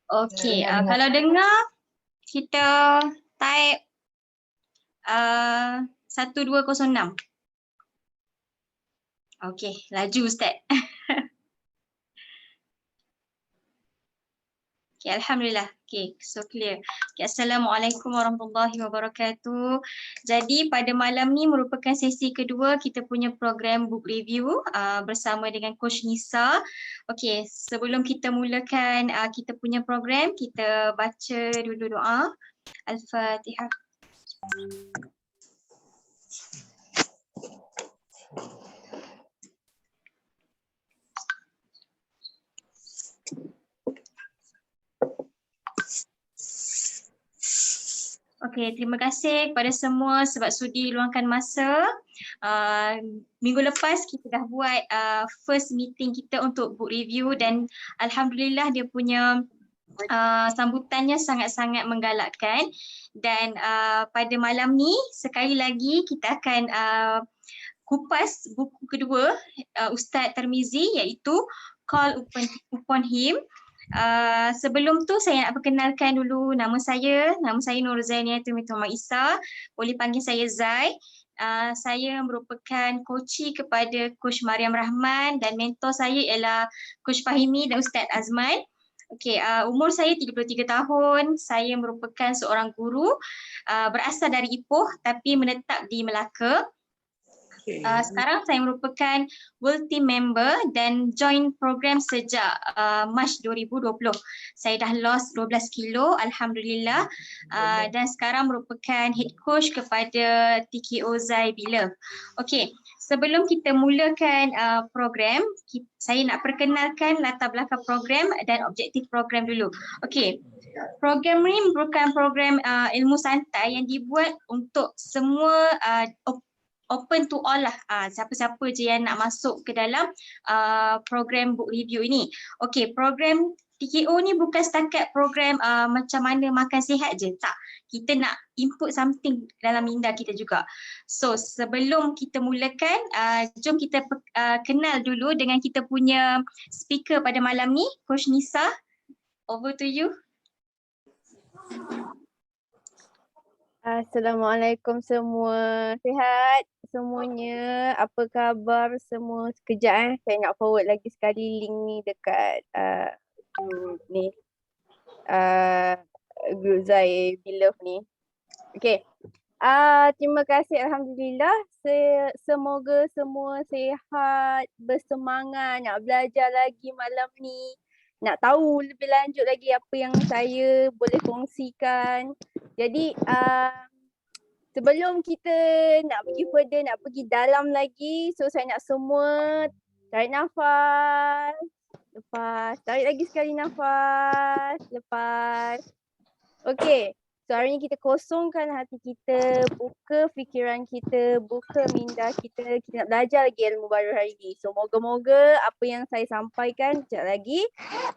Okey, kalau dengar kita type 1206. Okey, laju Ustaz. Okay, Alhamdulillah. Okay, so clear. Okay, Assalamualaikum warahmatullahi wabarakatuh. Jadi pada malam ni merupakan sesi kedua kita punya program book review bersama dengan Coach Nisa. Okay, sebelum kita mulakan kita punya program, kita baca dulu doa. Al-Fatihah. Okey, terima kasih kepada semua sebab sudi luangkan masa. Minggu lepas kita dah buat first meeting kita untuk book review dan Alhamdulillah dia punya sambutannya sangat-sangat menggalakkan dan pada malam ni sekali lagi kita akan kupas buku kedua Ustaz Tarmizi iaitu Call Upon Him. Sebelum tu saya nak perkenalkan dulu nama saya Nur Zainiatul Mitoma Isa, boleh panggil saya Zai. Saya merupakan coachee kepada Coach Mariam Rahman dan mentor saya ialah Coach Fahimi dan Ustaz Azman. Okey, umur saya 33 tahun, saya merupakan seorang guru berasal dari Ipoh tapi menetap di Melaka. Sekarang saya merupakan World Team Member dan join program sejak Mac 2020. Saya dah lost 12 kilo, Alhamdulillah. Dan sekarang merupakan head coach kepada TKO Zai Bila. Okey, sebelum kita mulakan program, saya nak perkenalkan latar belakang program dan objektif program dulu. Okey, program ni merupakan program ilmu santai yang dibuat untuk semua open to all lah, siapa-siapa je yang nak masuk ke dalam program book review ini. Okey, program TKO ni bukan setakat program macam mana makan sihat je, tak. Kita nak input something dalam minda kita juga. So sebelum kita mulakan, jom kita kenal dulu dengan kita punya speaker pada malam ni, Coach Nisa. Over to you. Assalamualaikum semua, sihat semuanya, apa khabar semua? Sekejap saya nak forward lagi sekali link ni dekat ni group Zai Bilove ni. Okay, terima kasih, Alhamdulillah. Semoga semua sihat, bersemangat nak belajar lagi malam ni, nak tahu lebih lanjut lagi apa yang saya boleh kongsikan. Jadi sebelum kita nak pergi further, nak pergi dalam lagi, so saya nak semua tarik nafas, lepas, tarik lagi sekali nafas, lepas. Okey, so hari ni kita kosongkan hati kita, buka fikiran kita, buka minda kita nak belajar lagi ilmu baru hari ni. So moga-moga apa yang saya sampaikan sekejap lagi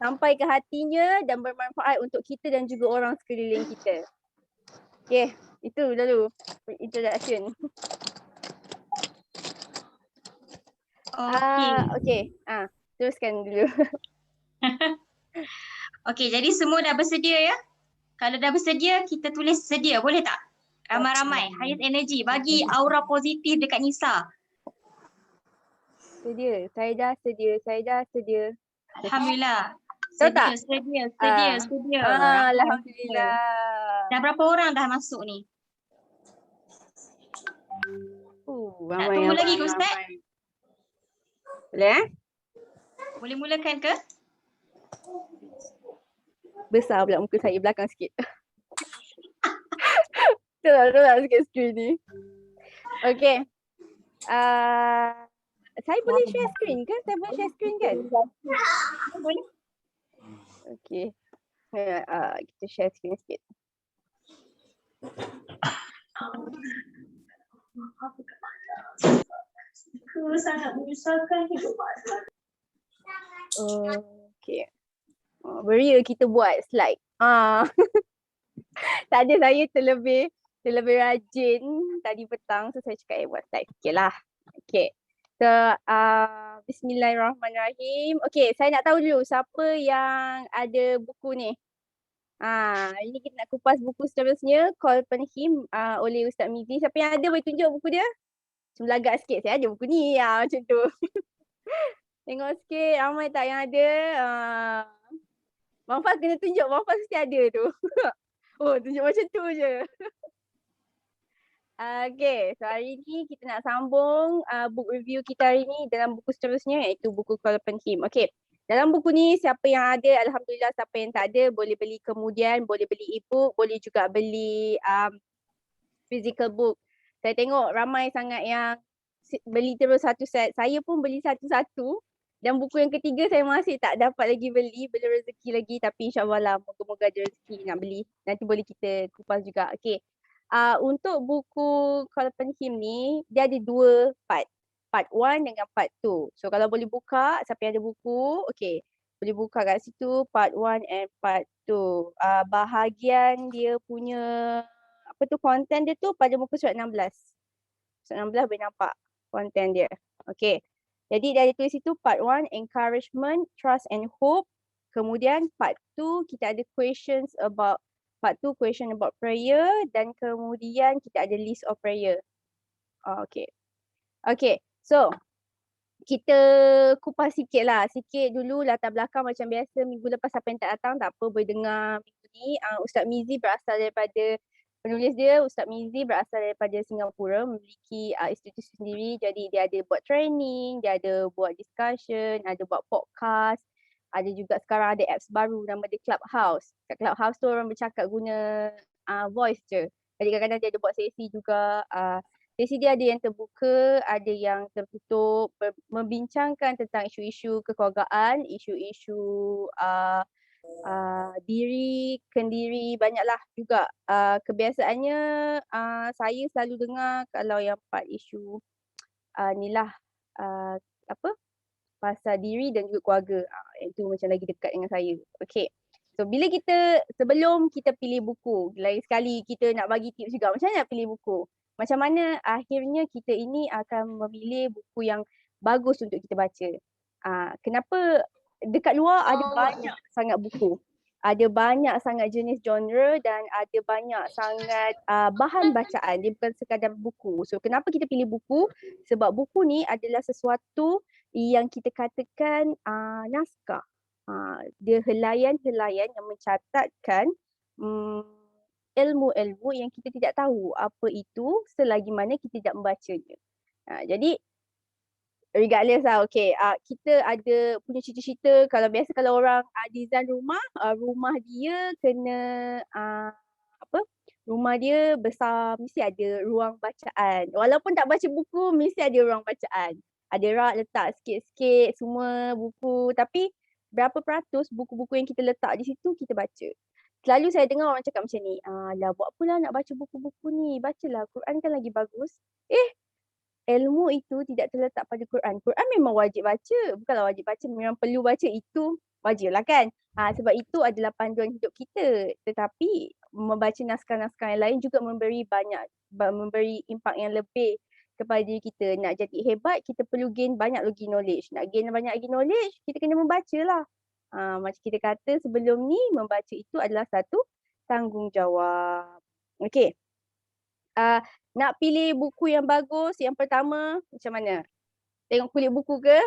sampai ke hatinya dan bermanfaat untuk kita dan juga orang sekeliling kita. Okay, itu dulu introduction. Okay, teruskan dulu. Okey, jadi semua dah bersedia ya? Kalau dah bersedia, kita tulis sedia, boleh tak? Ramai-ramai, highest energy, bagi aura positif dekat Nisa. Sedia, saya dah sedia. Alhamdulillah. Sedia. Alhamdulillah. Dah berapa orang dah masuk ni? Nak tunggu lagi ke Ustaz? Boleh Boleh mulakan ke? Besar pula muka saya belakang sikit. Tolak sikit skrin ni. Okay. Saya boleh share screen kan? Boleh. Okay. Kita share screen sikit. Aku sangat menyusahkan hidup. Okay. Beria kita buat slide. Tadi saya terlebih rajin tadi petang, so saya cakap buat slide sikit lah. Okay. So, Bismillahirrahmanirrahim. Okay, saya nak tahu dulu siapa yang ada buku ni. Ini kita nak kupas buku seterusnya, Kolpenhim oleh Ustaz Mizi. Siapa yang ada boleh tunjuk buku dia? Cuma lagak sikit, saya ada buku ni. Macam tu. Tengok sikit, ramai tak yang ada? Mafaz kena tunjuk, Mafaz mesti ada tu. Oh, tunjuk macam tu je. Okay, so hari ni kita nak sambung book review kita hari ni dalam buku seterusnya iaitu buku Kolpenhim. Okay, dalam buku ni siapa yang ada, Alhamdulillah, siapa yang tak ada boleh beli kemudian, boleh beli e-book, boleh juga beli physical book. Saya tengok ramai sangat yang beli terus satu set. Saya pun beli satu-satu dan buku yang ketiga saya masih tak dapat lagi beli, belum rezeki lagi, tapi insyaAllah lah moga-moga ada rezeki nak beli. Nanti boleh kita kupas juga. Okay. Untuk buku Kolpenhim ni, dia ada 2 part. Part 1 dengan part 2. So kalau boleh buka, siapa yang ada buku, okay. Boleh buka kat situ part 1 and part 2. Bahagian dia punya, konten dia tu pada muka surat 16. Surat 16 boleh nampak konten dia. Okay. Jadi dia ada tulis situ part 1, encouragement, trust and hope. Kemudian part 2, kita ada questions about part 2 question about prayer dan kemudian kita ada list of prayer. Okay. Okay. So, kita kupas sikit lah. Sikit dulu latar belakang macam biasa. Minggu lepas siapa yang tak datang, tak apa, boleh dengar minggu ni. Ustaz Mizi berasal daripada, penulis dia, Ustaz Mizi berasal daripada Singapura, memiliki institusi sendiri. Jadi dia ada buat training, dia ada buat discussion, ada buat podcast. Ada juga sekarang ada apps baru nama dia Clubhouse. Kat Clubhouse tu orang bercakap guna voice je. Jadi kadang-kadang dia ada buat sesi juga. Sesi dia ada yang terbuka, ada yang tertutup, membincangkan tentang isu-isu kekeluargaan, isu-isu diri, kendiri, banyaklah juga. Kebiasaannya saya selalu dengar kalau yang part isu ni lah pasal diri dan juga keluarga. Itu macam lagi dekat dengan saya. Okay. So bila sebelum kita pilih buku, lain sekali kita nak bagi tips juga macam mana nak pilih buku. Macam mana akhirnya kita ini akan memilih buku yang bagus untuk kita baca. Kenapa dekat luar ada banyak sangat buku. Ada banyak sangat jenis genre dan ada banyak sangat bahan bacaan. Dia bukan sekadar buku. So kenapa kita pilih buku? Sebab buku ni adalah sesuatu yang kita katakan naskah. Dia helaian-helaian yang mencatatkan ilmu-ilmu yang kita tidak tahu apa itu selagi mana kita tidak membacanya. Jadi regardless lah, okay. Kita ada punya cita-cita, kalau orang design rumah, rumah dia kena rumah dia besar, mesti ada ruang bacaan. Walaupun tak baca buku, mesti ada ruang bacaan. Ada rak letak sikit-sikit semua buku, tapi berapa peratus buku-buku yang kita letak di situ kita baca. Selalu saya dengar orang cakap macam ni, lah buat apalah nak baca buku-buku ni, bacalah Quran kan lagi bagus. Ilmu itu tidak terletak pada Quran. Quran memang wajib baca, bukanlah wajib baca, memang perlu baca, itu wajib lah kan. Sebab itu adalah panduan hidup kita. Tetapi membaca naskah-naskah yang lain juga memberi impak yang lebih kepada diri kita. Nak jadi hebat, kita perlu gain banyak lagi knowledge. Nak gain banyak lagi knowledge, kita kena membaca lah. Macam kita kata sebelum ni, membaca itu adalah satu tanggungjawab. Okay. Nak pilih buku yang bagus, yang pertama macam mana? Tengok kulit buku ke?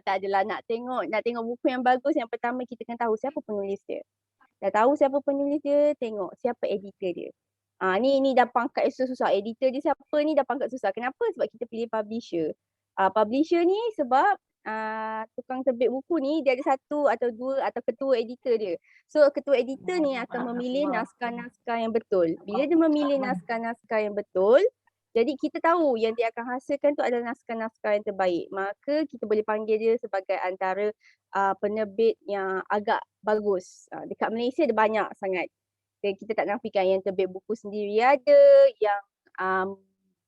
Tak adalah, nak tengok buku yang bagus, yang pertama kita kena tahu siapa penulis dia. Dah tahu siapa penulis dia, tengok siapa editor dia. Ni dah pangkat susah. Editor dia siapa ni dah pangkat susah. Kenapa? Sebab kita pilih publisher. Publisher ni sebab tukang terbit buku ni dia ada satu atau dua atau ketua editor dia. So ketua editor ni akan memilih naskah-naskah yang betul. Bila dia memilih naskah-naskah yang betul, jadi kita tahu yang dia akan hasilkan tu adalah naskah-naskah yang terbaik. Maka kita boleh panggil dia sebagai antara penerbit yang agak bagus. Dekat Malaysia ada banyak sangat. Kita tak nafikan yang terbit buku sendiri ada, yang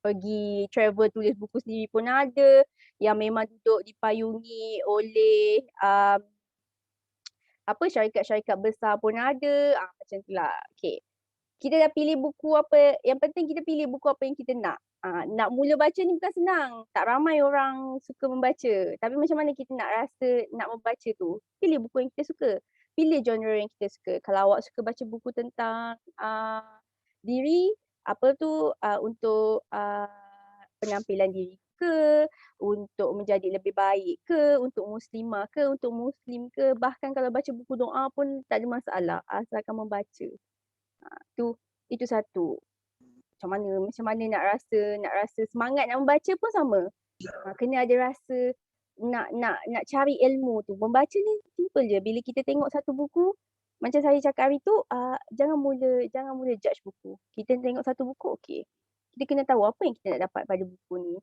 pergi travel tulis buku sendiri pun ada, yang memang duduk dipayungi oleh syarikat-syarikat besar pun ada. Macam itulah. Okay. Kita dah pilih buku apa, yang penting kita pilih buku apa yang kita nak. Nak mula baca ni bukan senang. Tak ramai orang suka membaca. Tapi macam mana kita nak rasa nak membaca tu? Pilih buku yang kita suka. Pilih genre yang kita suka. Kalau awak suka baca buku tentang diri, apa tu untuk penampilan diri ke, untuk menjadi lebih baik ke, untuk muslimah ke, untuk muslim ke, bahkan kalau baca buku doa pun tak ada masalah asalkan membaca. Itu satu. Macam mana nak rasa semangat nak membaca pun sama. Kena ada rasa nak cari ilmu tu. Membaca ni simple je. Bila kita tengok satu buku, macam saya cakap hari tu, jangan mula judge buku. Kita tengok satu buku, okey. Kita kena tahu apa yang kita nak dapat pada buku ni.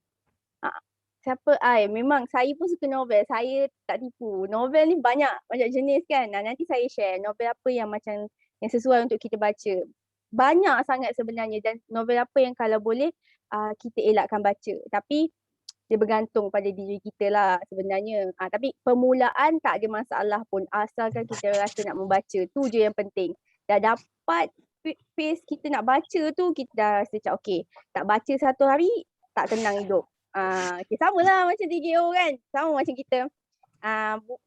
Memang saya pun suka novel. Saya tak tipu. Novel ni banyak jenis kan. Nanti saya share novel apa yang macam yang sesuai untuk kita baca. Banyak sangat sebenarnya, dan novel apa yang kalau boleh kita elakkan baca. Tapi dia bergantung pada diri kita lah sebenarnya. Tapi permulaan tak ada masalah pun, asalkan kita rasa nak membaca. Tu je yang penting. Dah dapat pace kita nak baca tu, kita dah rasa macam okey, tak baca satu hari tak tenang hidup. Sama lah macam TKO kan. Sama macam kita.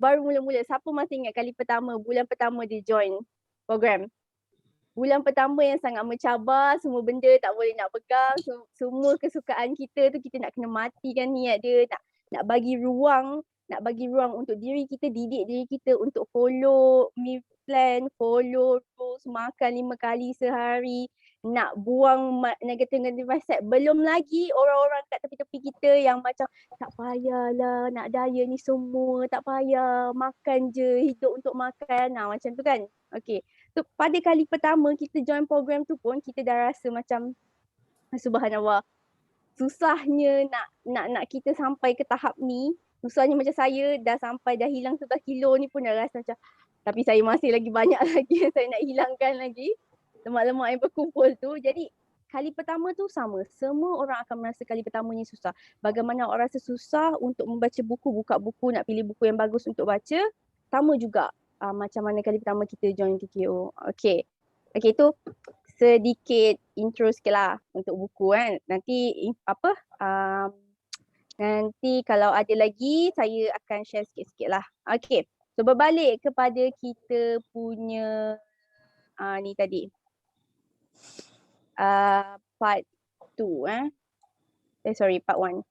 Baru mula-mula, siapa masih ingat kali pertama, bulan pertama dia join program? Bulan pertama yang sangat mencabar, semua benda tak boleh nak pegang, semua kesukaan kita tu kita nak kena matikan niat dia, nak bagi ruang untuk diri kita, didik diri kita untuk follow meal plan, follow rules, makan 5 kali sehari, nak buang negatif mindset. Belum lagi orang-orang kat tepi-tepi kita yang macam tak payahlah nak diet ni semua, tak payah, makan je, hidup untuk makan. Macam tu kan. Okay. So, pada kali pertama kita join program tu pun kita dah rasa macam subhanallah, susahnya nak kita sampai ke tahap ni. Susahnya macam saya dah hilang 11 kilo ni pun dah rasa macam, tapi saya masih lagi banyak lagi yang saya nak hilangkan lagi, lemak-lemak yang berkumpul tu. Jadi kali pertama tu sama, semua orang akan merasa kali pertamanya susah. Bagaimana orang rasa susah untuk membaca buku, buka buku, nak pilih buku yang bagus untuk baca, sama juga macam mana kali pertama kita join TKO. Okay, tu sedikit intro sikit lah untuk buku kan. Nanti nanti kalau ada lagi saya akan share sikit-sikit lah. Okay, so berbalik kepada kita punya ni tadi. Part 2 part 1.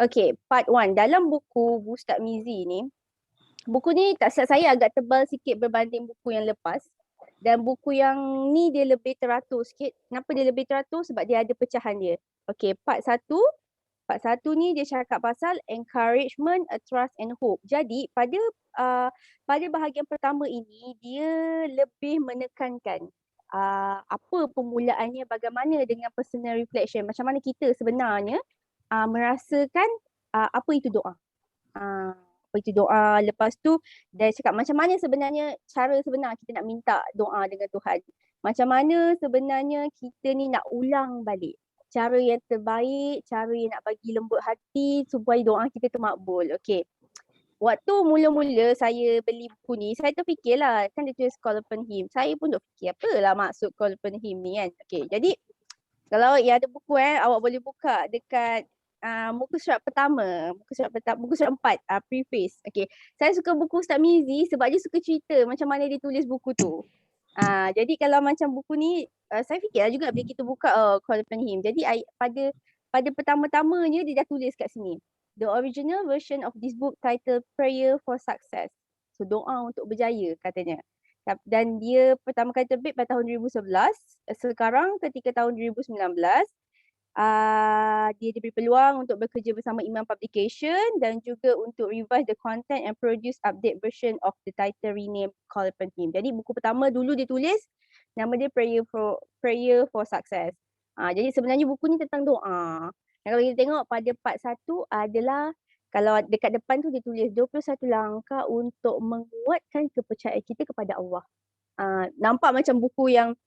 Okay, part 1. Dalam buku Ustaz Mizi ni, buku ni tak silap saya agak tebal sikit berbanding buku yang lepas. Dan buku yang ni dia lebih teratur sikit. Kenapa dia lebih teratur? Sebab dia ada pecahan dia. Okay, part 1. Part 1 ni dia cakap pasal encouragement, trust and hope. Jadi pada bahagian pertama ini, dia lebih menekankan apa permulaannya, bagaimana dengan personal reflection. Macam mana kita sebenarnya merasakan apa itu doa. Apa itu doa. Lepas tu dia cakap macam mana sebenarnya cara sebenar kita nak minta doa dengan Tuhan. Macam mana sebenarnya kita ni nak ulang balik cara yang terbaik, cara yang nak bagi lembut hati supaya doa kita termakbul. Okay. Waktu mula-mula saya beli buku ni, saya terfikirlah, kan dia tulis call upon him. Saya pun duk fikir apalah maksud call upon him ni kan. Okay, jadi kalau ya ada buku awak boleh buka dekat muka surat pertama, muka surat 4, preface. Okay, saya suka buku Ustaz Mizi sebab dia suka cerita macam mana dia tulis buku tu. Jadi kalau macam buku ni, saya fikirlah juga bila kita buka Call Upon Him. Jadi pada pertama-tamanya dia dah tulis kat sini. The original version of this book titled Prayer for Success. So doa untuk berjaya katanya. Dan dia pertama kali terbit pada tahun 2011. Sekarang ketika tahun 2019, dia diberi peluang untuk bekerja bersama Imam Publication dan juga untuk revise the content and produce update version of the title renamed Call Upon Him. Jadi buku pertama dulu dia tulis nama dia Prayer for Success. Jadi sebenarnya buku ni tentang doa. Dan kalau kita tengok pada part 1 adalah, kalau dekat depan tu dia tulis 21 langkah untuk menguatkan kepercayaan kita kepada Allah. Nampak macam buku yang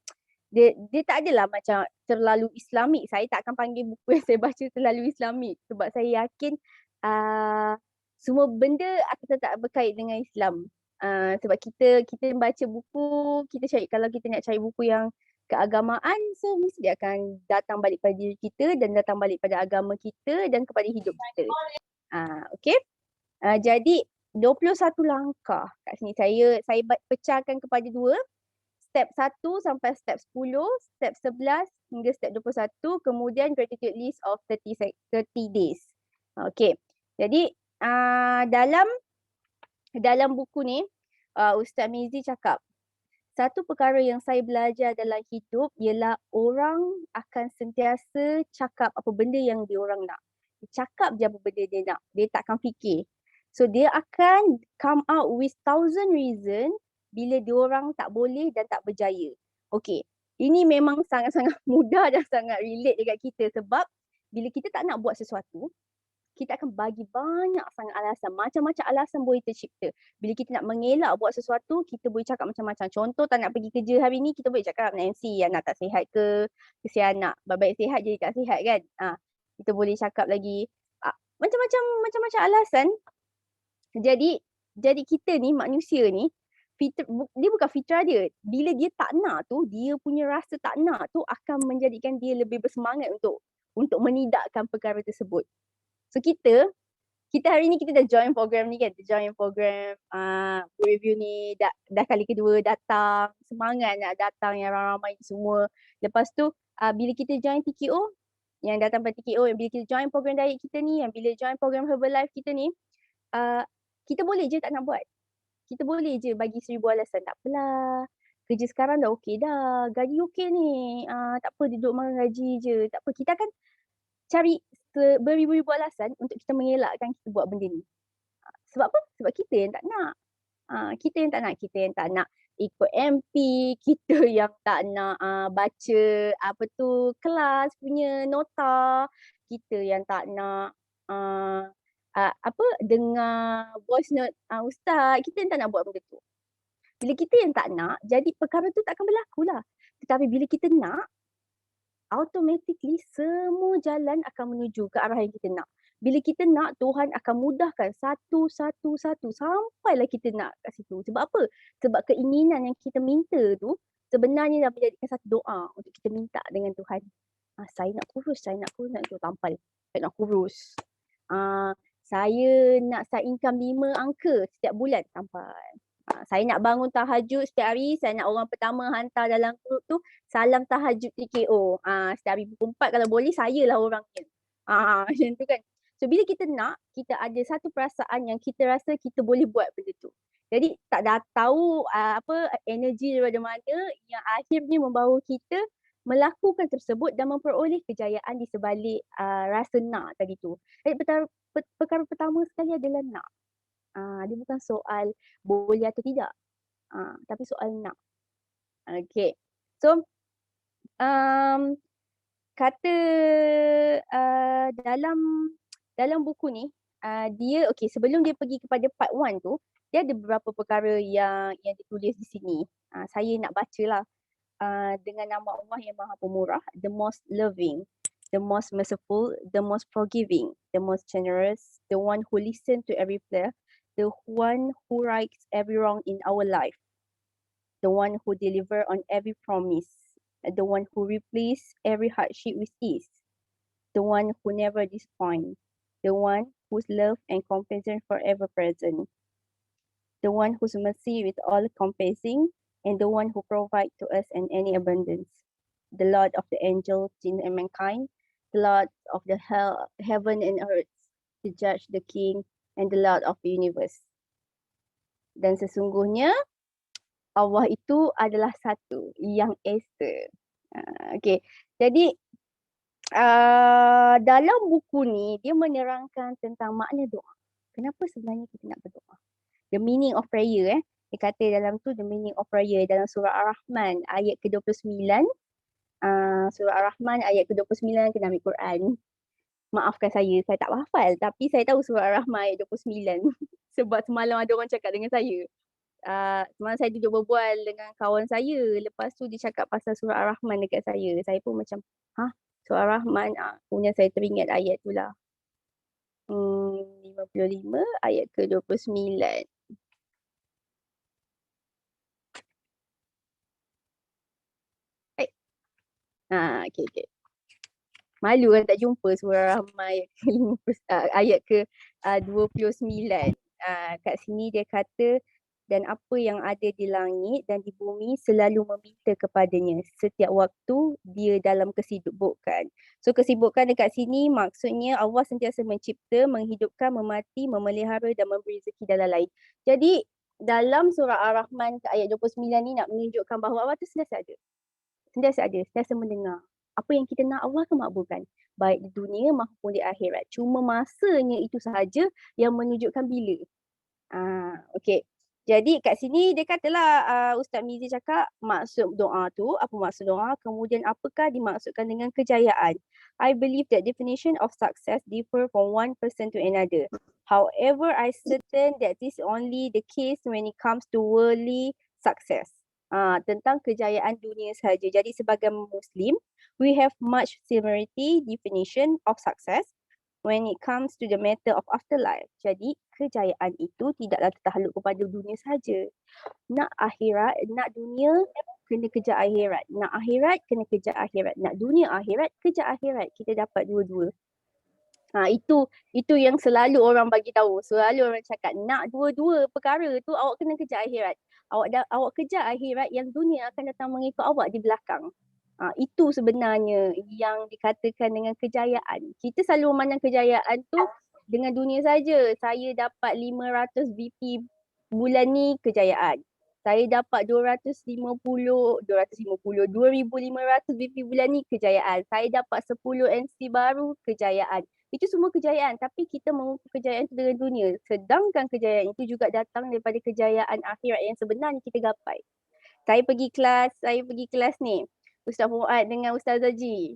dia tak adalah macam terlalu Islamik. Saya tak akan panggil buku yang saya baca terlalu Islamik sebab saya yakin semua benda akan tetap berkait dengan Islam. Sebab kita baca buku, kita cari, kalau kita nak cari buku yang keagamaan, so mesti dia akan datang balik pada diri kita dan datang balik pada agama kita dan kepada hidup kita. Okay. Jadi 21 langkah kat sini saya pecahkan kepada 2. Step 1 sampai step 10, step 11 hingga step 21, kemudian gratitude list of 30 days. Okay. Jadi dalam buku ni Ustaz Mizi cakap, satu perkara yang saya belajar dalam hidup ialah orang akan sentiasa cakap apa benda yang diorang nak. Dia cakap je apa benda dia nak. Dia takkan fikir. So dia akan come out with 1,000 reason bila diorang tak boleh dan tak berjaya. Okay. Ini memang sangat-sangat mudah dan sangat relate dekat kita sebab bila kita tak nak buat sesuatu, kita akan bagi banyak sangat alasan. Macam-macam alasan boleh tercipta. Bila kita nak mengelak buat sesuatu, kita boleh cakap macam-macam. Contoh, tak nak pergi kerja hari ni, kita boleh cakap nak MC, anak tak sihat ke, kesian anak, baik sihat jadi tak sihat kan. Kita boleh cakap lagi macam-macam alasan. Jadi kita ni, manusia ni, dia bukan fitrah dia. Bila dia tak nak tu, dia punya rasa tak nak tu akan menjadikan dia lebih bersemangat untuk menidakkan perkara tersebut. So kita hari ni kita dah join program ni kan, join program review ni dah kali kedua datang, semangat nak datang yang ramai-ramai semua. Lepas tu bila kita join TKO, yang datang pada TKO, bila kita join program diet kita ni, yang bila join program Herbalife kita ni, kita boleh je tak nak buat. Kita boleh je bagi 1,000 alasan, tak apalah, kerja sekarang dah okey dah, gaji okey ni, tak apa duduk makan gaji je, tak apa. Kita akan cari beribu-ribu alasan untuk kita mengelakkan kita buat benda ni. Sebab apa? Sebab kita yang tak nak. Kita yang tak nak ikut MP, kita yang tak nak baca kelas punya nota, kita yang tak nak dengar voice note ustaz, kita yang tak nak buat benda tu. Bila kita yang tak nak, jadi perkara tu tak akan berlaku lah. Tetapi bila kita nak, automatically semua jalan akan menuju ke arah yang kita nak. Bila kita nak, Tuhan akan mudahkan satu sampailah kita nak kat situ. Sebab apa? Sebab keinginan yang kita minta tu sebenarnya dah menjadikan satu doa untuk kita minta dengan Tuhan. Saya nak kurus, nak tampal. Saya nak kurus. Saya nak side income 5 angka setiap bulan, tampal. Saya nak bangun tahajud setiap hari, saya nak orang pertama hantar dalam grup tu salam tahajud TKO. Setiap hari pukul 4 kalau boleh, saya lah orangnya. Macam tu kan. So bila kita nak, kita ada satu perasaan yang kita rasa kita boleh buat benda tu. Jadi tak dah tahu energi daripada mana yang akhirnya membawa kita melakukan tersebut dan memperoleh kejayaan di sebalik rasa nak tadi tu. Jadi perkara pertama sekali adalah nak. Dia bukan soal boleh atau tidak, tapi soal nak. Okay. So kata dalam buku ni, dia sebelum dia pergi kepada part 1 tu, dia ada beberapa perkara yang ditulis di sini. Saya nak bacalah. Dengan nama Allah yang Maha Pemurah, the most loving, the most merciful, the most forgiving, the most generous, the one who listens to every prayer, the one who rights every wrong in our life, the one who delivers on every promise, the one who replaces every hardship with ease, the one who never disappoints, the one whose love and compassion forever present, the one whose mercy with all compassing, and the one who provides to us in any abundance, the Lord of the angels, jinn and mankind, the Lord of the heaven and earth, the judge, the king, and the Lord of the universe. Dan sesungguhnya Allah itu adalah satu yang esa. Okay, jadi dalam buku ni dia menerangkan tentang makna doa. Kenapa sebenarnya kita nak berdoa? The meaning of prayer. Dia kata dalam tu the meaning of prayer dalam surah Ar-Rahman ayat ke-29. Surah Ar-Rahman ayat ke-29 kena ambil Quran. Maafkan saya tak hafal, tapi saya tahu surah Ar-Rahman ayat 29 sebab semalam ada orang cakap dengan saya. Semalam saya duduk berbual dengan kawan saya, lepas tu dia cakap pasal surah Ar-Rahman dekat saya. Saya pun macam, surah Ar-Rahman, punya saya teringat ayat tu lah. 55 ayat ke-29. Okay. Malu kan tak jumpa surah Rahman ayat ke 50, ayat ke 29. Kat sini dia kata, dan apa yang ada di langit dan di bumi selalu meminta kepadanya setiap waktu dia dalam kesibukan. So kesibukan dekat sini maksudnya Allah sentiasa mencipta, menghidupkan, memati, memelihara dan memberi rezeki dan lain-lain. Jadi dalam surah Ar-Rahman ayat 29 ni nak menunjukkan bahawa Allah tu sentiasa ada. Sentiasa mendengar. Apa yang kita nak Allah akan makbulkan. Baik di dunia maupun di akhirat. Cuma masanya itu sahaja yang menunjukkan bila. Okay. Jadi kat sini dia katalah Ustaz Mizi cakap maksud doa tu, apa maksud doa, kemudian apakah dimaksudkan dengan kejayaan. I believe that definition of success differ from one person to another. However, I certain that this only the case when it comes to worldly success. Tentang kejayaan dunia sahaja. Jadi sebagai Muslim, we have much similarity definition of success when it comes to the matter of afterlife. Jadi kejayaan itu tidaklah tertakluk kepada dunia sahaja. Nak akhirat, nak dunia, kena kejar akhirat. Nak akhirat, kena kejar akhirat. Nak dunia akhirat, kejar akhirat. Kita dapat dua-dua. Itu yang selalu orang bagi tahu. Selalu orang cakap nak dua-dua perkara tu awak kena kejar akhirat. Awak kejar akhirat, yang dunia akan datang mengikut awak di belakang. Itu sebenarnya yang dikatakan dengan kejayaan. Kita selalu memandang kejayaan tu dengan dunia saja. Saya dapat 500 BP bulan ni, kejayaan. Saya dapat 250, 2,500 BP bulan ni, kejayaan. Saya dapat 10 MC baru, kejayaan. Itu semua kejayaan, tapi kita mengukur kejayaan itu dengan dunia. Sedangkan kejayaan itu juga datang daripada kejayaan akhirat yang sebenarnya kita gapai. Saya pergi kelas ni, Ustaz Fuad dengan Ustaz Zaji.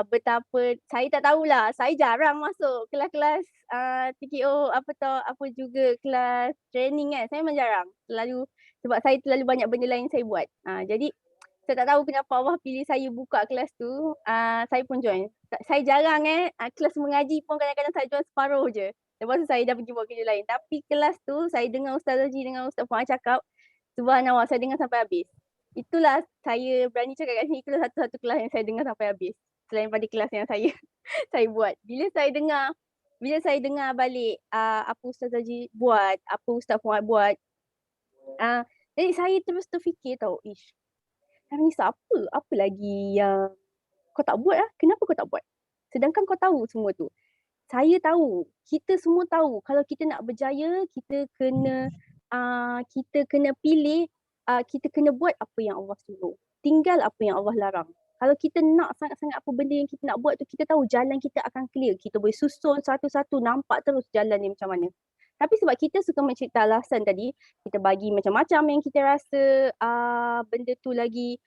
Betapa, saya tak tahulah, saya jarang masuk kelas-kelas TKO, apa juga kelas training kan. Saya memang jarang. Sebab saya terlalu banyak benda lain saya buat. Jadi saya tak tahu kenapa Allah pilih saya buka kelas tu. Saya pun join. Saya jarang kelas mengaji pun kadang-kadang saya join separuh je. Lepas tu saya dah pergi buat kerja lain. Tapi kelas tu saya dengar Ustaz Zaji dengan Ustaz Fuad cakap, subhanallah, saya dengar sampai habis. Itulah saya berani cakap kat sini, itulah satu-satu kelas yang saya dengar sampai habis. Selain pada kelas yang saya saya buat. Bila saya dengar balik apa Ustaz Zaji buat, apa Ustaz Fuad buat, jadi saya terus terfikir tau, Nisa, apa lagi yang kau tak buat lah? Kenapa kau tak buat? Sedangkan kau tahu semua tu. Saya tahu, kita semua tahu kalau kita nak berjaya, kita kena pilih, kita kena buat apa yang Allah suruh. Tinggal apa yang Allah larang. Kalau kita nak sangat-sangat apa benda yang kita nak buat tu, kita tahu jalan kita akan clear. Kita boleh susun satu-satu, nampak terus jalan ni macam mana. Tapi sebab kita suka mencipta alasan tadi, kita bagi macam-macam yang kita rasa benda tu lagi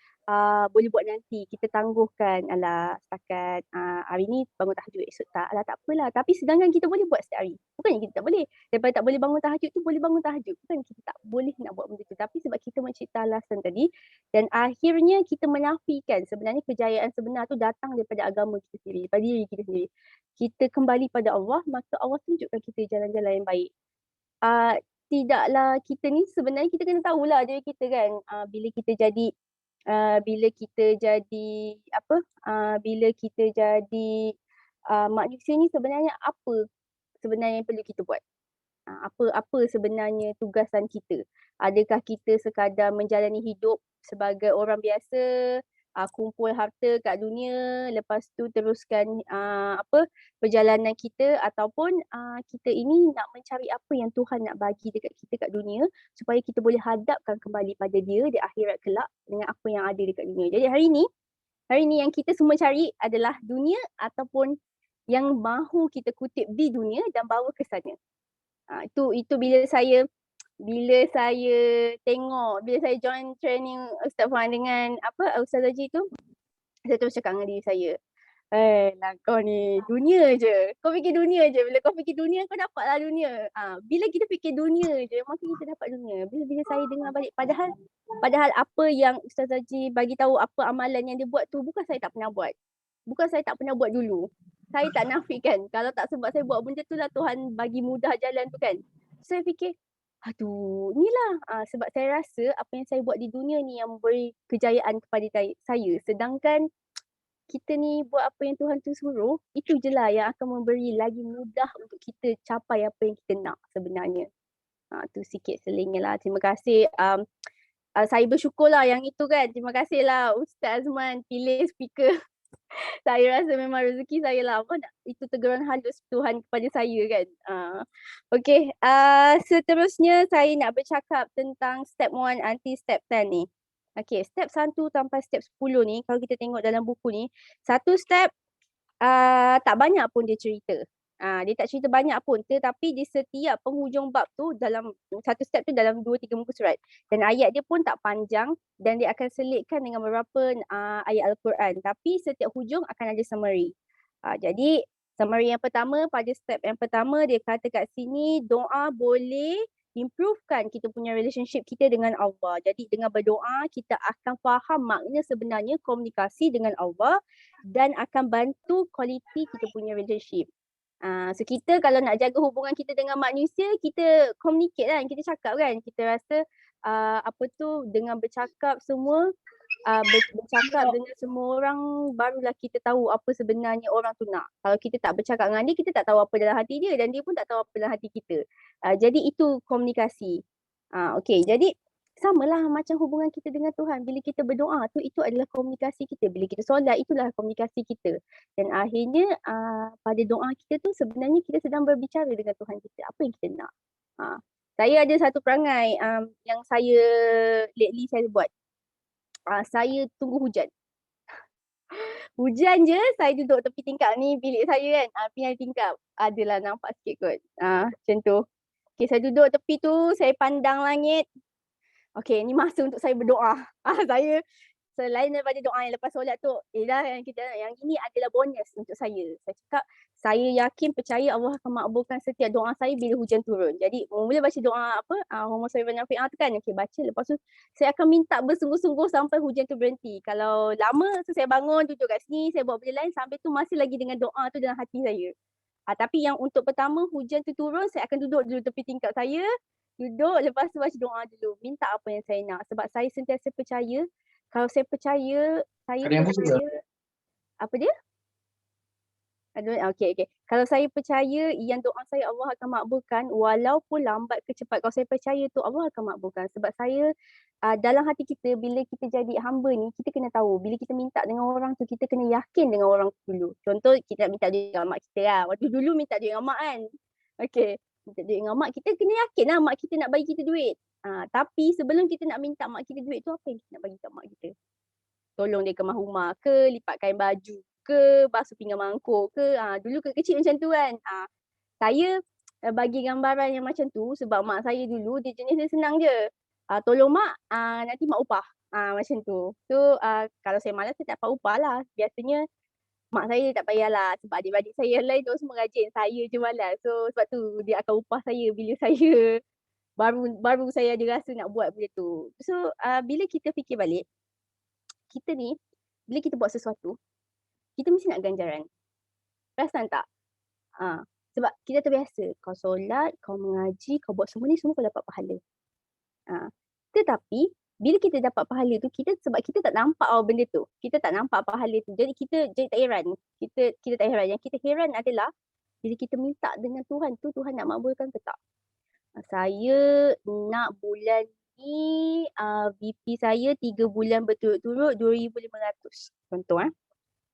boleh buat nanti, kita tangguhkan. Alah, setakat hari ni bangun tahajud, esok tak. Alah, tak apalah. Tapi sedangkan kita boleh buat setiap hari. Bukannya kita tak boleh. Daripada tak boleh bangun tahajud tu, boleh bangun tahajud. Bukan kita tak boleh nak buat benda tu. Tapi sebab kita mencipta alasan tadi, dan akhirnya kita menafikan sebenarnya kejayaan sebenar tu datang daripada agama kita sendiri, daripada diri kita sendiri. Kita kembali pada Allah, maka Allah tunjukkan kita jalan-jalan yang baik. Tidaklah kita ni, sebenarnya kita kena tahulah diri kita kan, bila kita jadi manusia ni sebenarnya apa sebenarnya yang perlu kita buat. Apa sebenarnya tugasan kita. Adakah kita sekadar menjalani hidup sebagai orang biasa, kumpul harta kat dunia, lepas tu teruskan perjalanan kita, ataupun kita ini nak mencari apa yang Tuhan nak bagi dekat kita kat dunia supaya kita boleh hadapkan kembali pada dia di akhirat kelak dengan apa yang ada dekat dunia. Jadi hari ni yang kita semua cari adalah dunia ataupun yang mahu kita kutip di dunia dan bawa ke sana. Itu bila saya tengok, bila saya join training Ustaz Fuad dengan Ustaz Haji tu, saya terus cakap dengan diri saya, lah kau ni dunia je. Kau fikir dunia je. Bila kau fikir dunia, kau dapatlah dunia. Bila kita fikir dunia je, maka kita dapat dunia. Bila saya dengar balik, padahal apa yang Ustaz Haji bagi tahu, apa amalan yang dia buat tu, bukan saya tak pernah buat. Bukan saya tak pernah buat dulu. Saya tak nafikan. Kalau tak sebab saya buat benda tu lah Tuhan bagi mudah jalan tu kan. Saya fikir, inilah sebab saya rasa apa yang saya buat di dunia ni yang memberi kejayaan kepada saya. Sedangkan kita ni buat apa yang Tuhan tu suruh, itu je lah yang akan memberi lagi mudah untuk kita capai apa yang kita nak sebenarnya. Tu sikit selingnya lah. Terima kasih. Saya bersyukur lah yang itu kan. Terima kasih lah Ustaz Azman pilih speaker. Saya rasa memang rezeki saya lah. Apa nak, itu teguran halus Tuhan kepada saya kan. Okay. Seterusnya saya nak bercakap tentang step 1 anti step 10 ni. Okay, step 1 sampai step 10 ni, kalau kita tengok dalam buku ni, satu step tak banyak pun dia cerita. Dia tak cerita banyak pun, tetapi di setiap penghujung bab tu, dalam satu step tu dalam 2-3 muka surat. Dan ayat dia pun tak panjang dan dia akan selitkan dengan beberapa ayat Al-Quran. Tapi setiap hujung akan ada summary. Jadi summary yang pertama, pada step yang pertama dia kata kat sini, doa boleh improvekan kita punya relationship kita dengan Allah. Jadi dengan berdoa kita akan faham makna sebenarnya komunikasi dengan Allah dan akan bantu kualiti kita punya relationship. So kita kalau nak jaga hubungan kita dengan manusia, kita communicate kan, kita cakap kan. Kita rasa dengan bercakap semua, bercakap dengan semua orang barulah kita tahu apa sebenarnya orang tu nak. Kalau kita tak bercakap dengan dia, kita tak tahu apa dalam hati dia dan dia pun tak tahu apa dalam hati kita. Jadi itu komunikasi. Okay, jadi samalah macam hubungan kita dengan Tuhan. Bila kita berdoa tu, itu adalah komunikasi kita. Bila kita solat, itulah komunikasi kita. Dan akhirnya pada doa kita tu sebenarnya kita sedang berbicara dengan Tuhan kita. Apa yang kita nak. Saya ada satu perangai yang saya lately saya buat. Saya tunggu hujan. Hujan je, saya duduk tepi tingkap ni, bilik saya kan. Pinggir tingkap. Adalah nampak sikit kot. Macam tu. Okay, saya duduk tepi tu, saya pandang langit. Okay, ni masa untuk saya berdoa. Saya selain daripada doa yang lepas solat tu, yang ini adalah bonus untuk saya. Saya cakap, saya yakin percaya Allah akan makbulkan setiap doa saya bila hujan turun. Jadi mula baca doa Allahumma shalli ala nabiyyina tu kan. Okay, baca, lepas tu saya akan minta bersungguh-sungguh sampai hujan tu berhenti. Kalau lama tu saya bangun, duduk kat sini, saya buat benda lain, sampai tu masih lagi dengan doa tu dalam hati saya. Tapi yang untuk pertama hujan tu turun, saya akan duduk dulu tepi tingkap saya, duduk, lepas tu baca doa dulu, minta apa yang saya nak. Sebab saya sentiasa percaya, kalau saya percaya, apa dia? Okay. Kalau saya percaya yang doa saya Allah akan makbulkan, walaupun lambat ke cepat, kalau saya percaya tu Allah akan makbulkan. Sebab saya, dalam hati kita, bila kita jadi hamba ni, kita kena tahu, bila kita minta dengan orang tu, kita kena yakin dengan orang tu dulu. Contoh, kita nak minta duit dengan mak kita lah. Waktu dulu minta duit dengan mak kan. Okay, minta duit dengan mak, kita kena yakin lah mak kita nak bagi kita duit. Tapi sebelum kita nak minta mak kita duit tu, apa yang kita nak bagi kat mak kita? Tolong dia kemas rumah ke, lipat kain baju ke, basuh pinggan mangkuk ke. Dulu kecil macam tu kan. Saya bagi gambaran yang macam tu sebab mak saya dulu dia jenis dia senang je. Tolong mak, nanti mak upah. Macam tu. So kalau saya malas saya tak dapat upah lah. Biasanya mak saya tak payahlah sebab adik-adik saya yang lain tu semua rajin. Saya je malas. So sebab tu dia akan upah saya bila saya baru saya ada rasa nak buat benda tu. So bila kita fikir balik, kita ni bila kita buat sesuatu, kita mesti nak ganjaran. Perasan tak? Sebab kita terbiasa, kau solat, kau mengaji, kau buat semua ni, semua kau dapat pahala. Tetapi bila kita dapat pahala tu, sebab kita tak nampak benda tu. Kita tak nampak pahala tu. Jadi kita jadi tak heran. Kita tak heran. Yang kita heran adalah bila kita minta dengan Tuhan tu, Tuhan nak makbulkan ke tak? Saya nak bulan ni VP saya 3 bulan berturut-turut 2,500. Contoh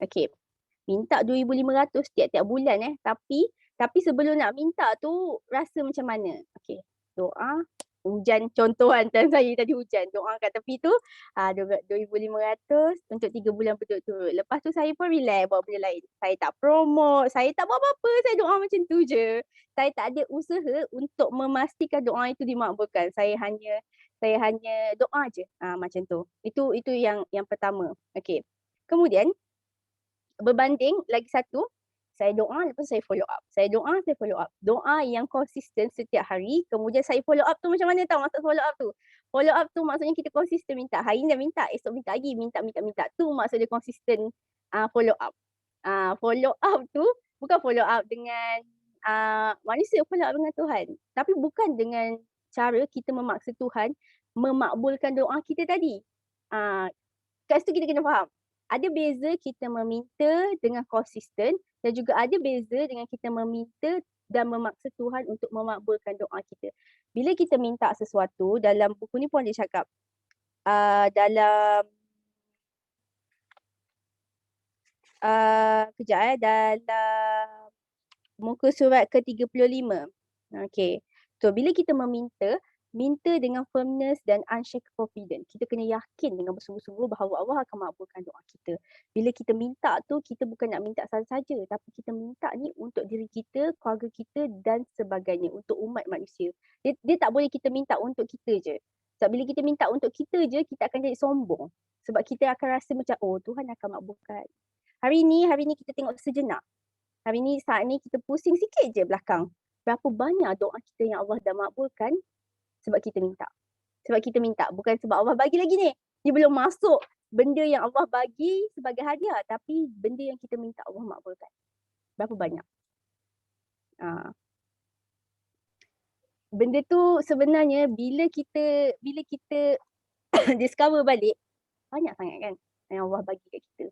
Okay. Minta 2,500 tiap-tiap bulan Tapi sebelum nak minta tu rasa macam mana? Okay. Doa, hujan contoh dan saya tadi hujan. Doa kat tepi tu 2,500 untuk 3 bulan berturut-turut. Lepas tu saya pun relax buat benda lain. Saya tak promote, saya tak buat apa-apa. Saya doa macam tu je. Saya tak ada usaha untuk memastikan doa itu dimakbulkan. Saya hanya doa je. Macam tu. Itu yang pertama. Okay. Kemudian berbanding lagi satu, saya doa lepas saya follow up. Saya doa, saya follow up. Doa yang konsisten setiap hari. Kemudian saya follow up tu macam mana tahu maksud follow up tu? Follow up tu maksudnya kita konsisten minta. Hari ni dah minta, esok minta lagi, minta. Tu maksud dia konsisten follow up. Follow up tu bukan follow up dengan manusia, follow up dengan Tuhan. Tapi bukan dengan cara kita memaksa Tuhan memakbulkan doa kita tadi. Kat situ kita kena faham. Ada beza kita meminta dengan konsisten dan juga ada beza dengan kita meminta dan memaksa Tuhan untuk memakbulkan doa kita. Bila kita minta sesuatu, dalam buku ni pun dia cakap dalam dalam muka surat ke-35. Okay. So bila kita minta dengan firmness dan unshakable confidence. Kita kena yakin dengan bersungguh-sungguh bahawa Allah akan makbulkan doa kita. Bila kita minta tu, kita bukan nak minta saja-saja, tapi kita minta ni untuk diri kita, keluarga kita dan sebagainya, untuk umat manusia. Dia tak boleh kita minta untuk kita je. Sebab bila kita minta untuk kita je, kita akan jadi sombong. Sebab kita akan rasa macam, oh Tuhan akan makbulkan. Hari ni kita tengok sejenak. Hari ni, saat ni kita pusing sikit je belakang. Berapa banyak doa kita yang Allah dah makbulkan sebab kita minta. Sebab kita minta. Bukan sebab Allah bagi lagi ni. Dia belum masuk benda yang Allah bagi sebagai hadiah. Tapi benda yang kita minta Allah makbulkan. Berapa banyak. Benda tu sebenarnya bila kita discover balik, banyak sangat kan yang Allah bagi kat kita.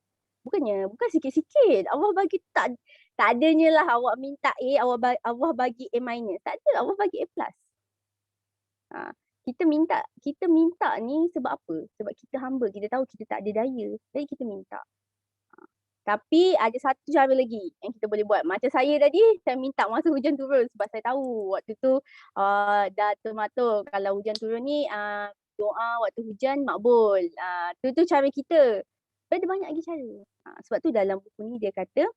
Bukan sikit-sikit. Allah bagi tak adanya lah awak minta A, Allah bagi A minus. Tak ada, Allah bagi A plus. Kita minta ni sebab apa? Sebab kita hamba, kita tahu kita tak ada daya. Jadi kita minta. Tapi ada satu cara lagi yang kita boleh buat. Macam saya tadi, saya minta masa hujan turun sebab saya tahu waktu tu dah termaktub kalau hujan turun ni doa waktu hujan makbul. Tu cara kita. Ada banyak lagi cara. Sebab tu dalam buku ni dia kata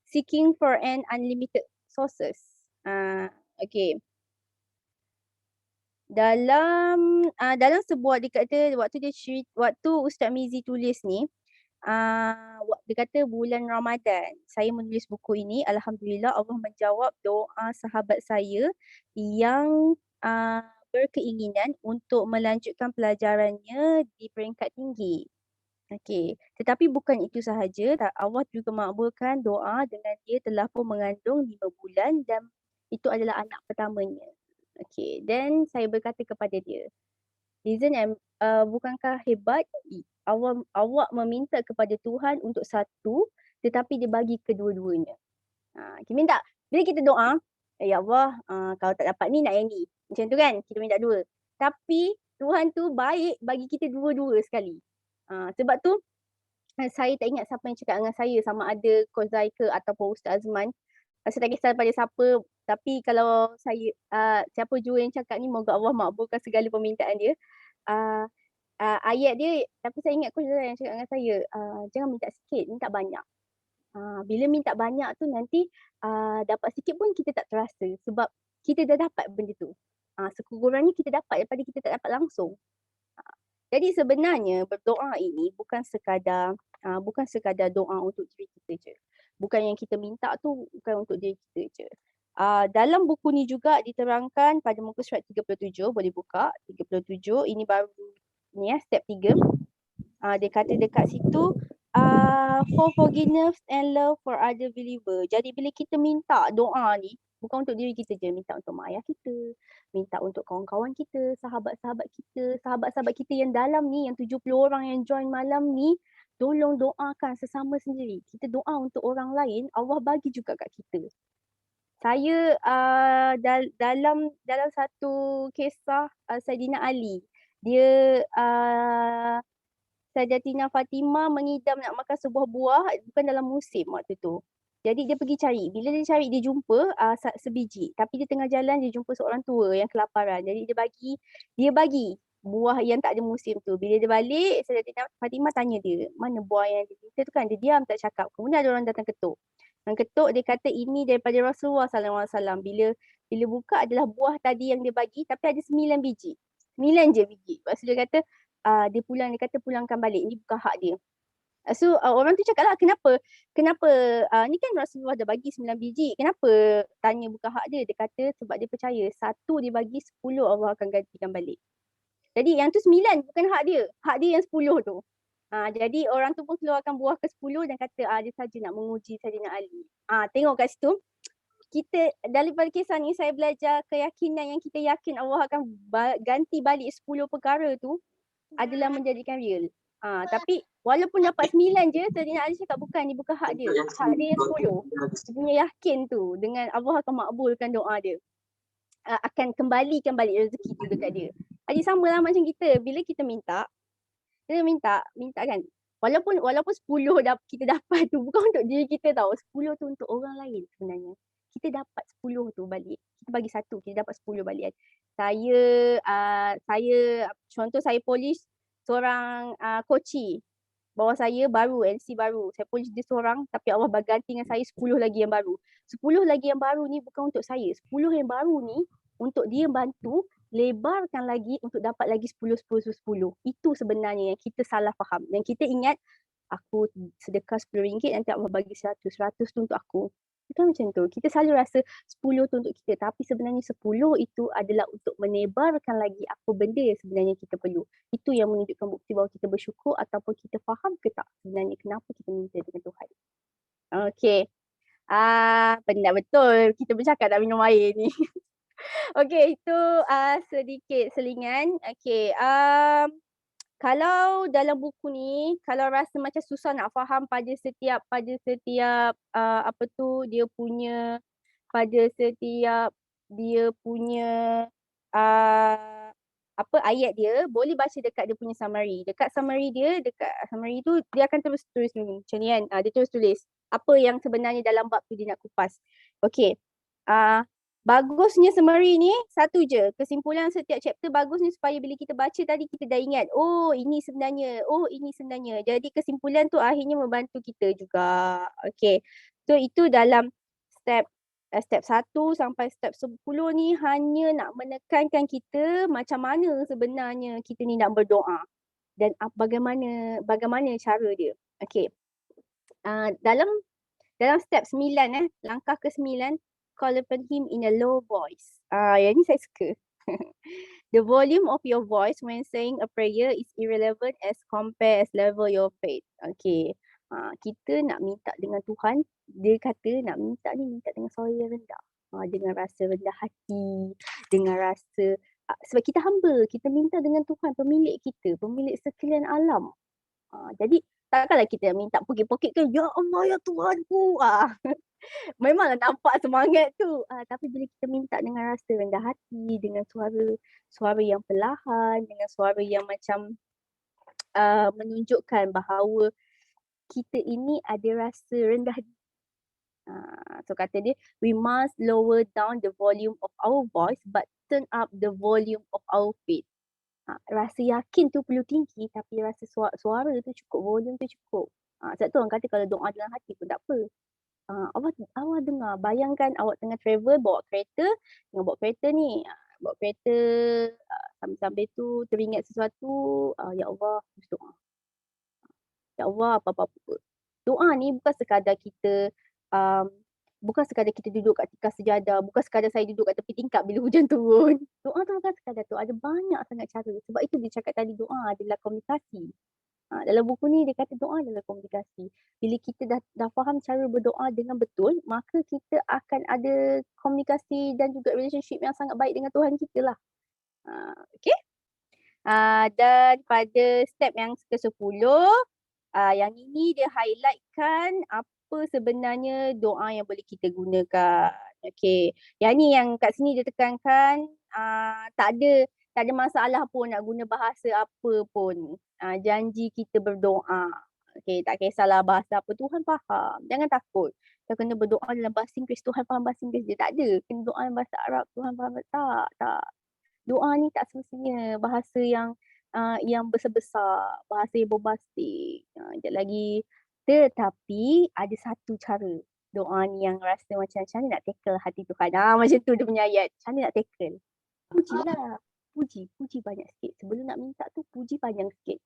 seeking for an unlimited sources. Okay. Dalam sebuah dia kata waktu Ustaz Mizi tulis ni, dia kata bulan Ramadan saya menulis buku ini, alhamdulillah Allah menjawab doa sahabat saya yang berkeinginan untuk melanjutkan pelajarannya di peringkat tinggi. Okey, tetapi bukan itu sahaja, Allah juga makbulkan doa dengan dia telah pun mengandung 5 bulan dan itu adalah anak pertamanya. Okey, then saya berkata kepada dia, Lizan, bukankah hebat awak meminta kepada Tuhan untuk satu tetapi dia bagi kedua-duanya. Kita minta, bila kita doa, ya Allah, kalau tak dapat ni nak yang ni. Macam tu kan, kita minta dua. Tapi Tuhan tu baik bagi kita dua-dua sekali. Sebab tu saya tak ingat siapa yang cakap dengan saya, sama ada Coach Zaika ataupun Ustaz Azman. Saya tak kisah pada siapa, tapi kalau saya siapa jua yang cakap ni, moga Allah makbulkan segala permintaan dia. Ayat dia, tapi saya ingat Coach Zaika yang cakap dengan saya, jangan minta sikit, minta banyak. Bila minta banyak tu nanti dapat sikit pun kita tak terasa sebab kita dah dapat benda tu. Sekurang-kurangnya kita dapat daripada kita tak dapat langsung. Jadi sebenarnya berdoa ini bukan sekadar doa untuk diri kita je. Bukan yang kita minta tu bukan untuk diri kita je. Dalam buku ni juga diterangkan pada muka surat 37, boleh buka 37, ini baru ni step 3. Dia kata dekat situ for forgiveness and love for other believer. Jadi bila kita minta doa ni bukan untuk diri kita je, minta untuk mak ayah kita, minta untuk kawan-kawan kita, sahabat-sahabat kita yang dalam ni, yang 70 orang yang join malam ni, tolong doakan sesama sendiri. Kita doa untuk orang lain, Allah bagi juga kat kita. Saya dalam satu kisah Saidina Ali, dia Sayyidatina Fatimah mengidam nak makan sebuah buah bukan dalam musim waktu tu. Jadi dia pergi cari. Bila dia cari, dia jumpa sebiji. Tapi di tengah jalan dia jumpa seorang tua yang kelaparan. Jadi dia bagi buah yang tak ada musim tu. Bila dia balik, Sayyidatina Fatimah tanya dia, mana buah yang dia minta tu kan? Dia diam tak cakap. Kemudian ada orang datang ketuk. Yang ketuk dia kata ini daripada Rasulullah SAW. Bila buka adalah buah tadi yang dia bagi tapi ada 9 biji. 9 je biji. Lepas tu dia kata dia kata pulangkan balik. Ini bukan hak dia. So orang tu cakap lah kenapa ni kan Rasulullah dah bagi 9 biji, kenapa tanya bukan hak dia? Dia kata sebab dia percaya satu dia bagi 10 Allah akan gantikan balik. Jadi yang tu 9 bukan hak dia yang 10 tu. Jadi orang tu pun keluarkan buah ke 10 dan kata dia saja nak menguji Saidina Ali. Tengok kat situ, kita daripada kisah ni saya belajar keyakinan yang kita yakin Allah akan ganti balik 10 perkara tu adalah menjadikan real. Tapi walaupun dapat 9 je, Sayyidina Ali cakap bukan, ni bukan hak dia. Hak dia 10. Dia punya yakin tu dengan Allah akan makbulkan doa dia. Akan kembalikan balik rezeki tu dekat dia. Jadi sama lah macam kita. Bila kita minta kan. Walaupun 10 kita dapat tu bukan untuk diri kita tau. 10 tu untuk orang lain sebenarnya. Kita dapat 10 tu balik. Kita bagi 1, kita dapat 10 balik kan. Contoh saya polish seorang koci. Bawah saya baru, LC baru. Saya polish dia seorang tapi Allah berganti dengan saya 10 lagi yang baru. 10 lagi yang baru ni bukan untuk saya. 10 yang baru ni untuk dia bantu lebarkan lagi untuk dapat lagi 10. Itu sebenarnya yang kita salah faham. Yang kita ingat aku sedekah RM10 nanti Allah bagi 100 tu untuk aku. Bukan macam tu. Kita selalu rasa 10 tu untuk kita tapi sebenarnya 10 itu adalah untuk menebarkan lagi apa benda yang sebenarnya kita perlu. Itu yang menunjukkan bukti bahawa kita bersyukur ataupun kita faham ke tak sebenarnya kenapa kita minta dengan Tuhan. Okey. Benar betul. Kita bercakap nak minum air ni. Okey, itu sedikit selingan. Okey, kalau dalam buku ni, kalau rasa macam susah nak faham pada setiap dia punya ayat dia, boleh baca dekat dia punya summary. Dekat summary tu dia akan terus tulis ni. Macam ni kan. Dia terus tulis apa yang sebenarnya dalam bab tu dia nak kupas. Okey. Bagusnya summary ni satu je. Kesimpulan setiap chapter bagus ni supaya bila kita baca tadi kita dah ingat. Oh ini sebenarnya. Jadi kesimpulan tu akhirnya membantu kita juga. Okay. So itu dalam step 1 sampai step 10 ni hanya nak menekankan kita macam mana sebenarnya kita ni nak berdoa. Dan bagaimana cara dia. Okay. Dalam step 9 langkah ke-9, call upon him in a low voice. Yang ni saya suka. The volume of your voice when saying a prayer is irrelevant as compared as level your faith. Okay. Kita nak minta dengan Tuhan, dia kata nak minta dengan suara yang rendah. Dengan rasa rendah hati, dengan rasa sebab kita humble, kita minta dengan Tuhan, pemilik kita, pemilik sekalian alam. Jadi takkanlah kita minta pokek-pokek ke, ya Allah ya Tuhanku. Memanglah nampak semangat tu. Tapi bila kita minta dengan rasa rendah hati, dengan suara yang perlahan, dengan suara yang macam menunjukkan bahawa kita ini ada rasa rendah. So kata dia, we must lower down the volume of our voice but turn up the volume of our faith. Rasa yakin tu perlu tinggi tapi rasa suara tu cukup, volume tu cukup. Sebab tu orang kata kalau doa dalam hati pun tak apa. Awak dengar, bayangkan awak tengah travel bawa kereta ni, sambil-sambil tu teringat sesuatu, ya Allah, doa. Ya Allah, apa-apa. Doa ni bukan sekadar kita duduk kat tikar sejadah, bukan sekadar saya duduk kat tepi tingkap bila hujan turun. Doa tu bukan sekadar tu, ada banyak sangat cara. Sebab itu dia cakap tadi doa adalah komunikasi. Dalam buku ni dia kata doa adalah komunikasi. Bila kita dah faham cara berdoa dengan betul, maka kita akan ada komunikasi dan juga relationship yang sangat baik dengan Tuhan kita lah. Okay. Dan pada step yang ke-10, yang ini dia highlightkan apa sebenarnya doa yang boleh kita gunakan. Okay. Yang ni yang kat sini dia tekankan, tak ada masalah pun nak guna bahasa apa pun. Janji kita berdoa. Okay, tak kisahlah bahasa apa, Tuhan faham. Jangan takut. Kita kena berdoa dalam bahasa Inggeris, Tuhan faham bahasa Inggeris. Dia tak ada. Kena doa dalam bahasa Arab, Tuhan faham. Tak. Doa ni tak semestinya bahasa yang besar-besar, bahasa yang bombastik. Sekejap lagi. Tetapi ada satu cara. Doa ni yang rasa macam mana nak tackle hati Tuhan. Macam tu dia punya ayat. Macam mana nak tackle? Pujilah. Puji banyak sikit. Sebelum nak minta tu puji panjang sikit.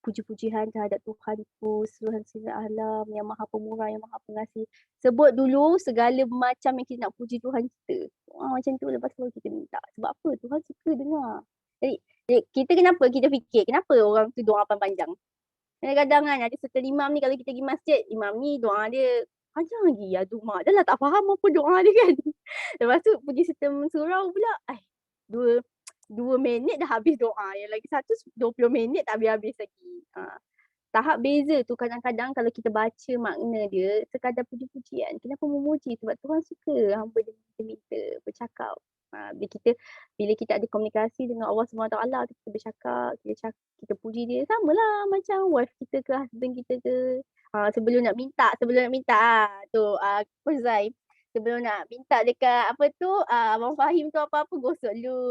Puji-pujian terhadap Tuhanku, Tuhan segala alam, yang maha pemurah, yang maha pengasih. Sebut dulu segala macam yang kita nak puji Tuhan kita. Macam tu lepas tu kita minta. Sebab apa? Tuhan suka dengar. Jadi kita kenapa kita fikir, kenapa orang tu doa panjang? Kadang-kadang kan ada certain imam ni, kalau kita pergi masjid, imam ni doa dia panjang lagi. Aduh mak, dah lah tak faham apa doa dia kan. Lepas tu puji serta surau pula. 2 minit dah habis doa. Yang lagi satu 20 minit tak habis-habis lagi. Tahap beza tu kadang-kadang kalau kita baca makna dia sekadar puji-pujian. Kenapa memuji? Sebab Tuhan suka hamba dia minta bercakap. Bila kita ada komunikasi dengan Allah SWT tu kita bercakap, kita puji dia samalah macam wife kita ke husband kita ke. Sebelum nak minta tu Coach Zai. Sebelum nak minta dekat apa tu Abang Fahim tu apa-apa gosok dulu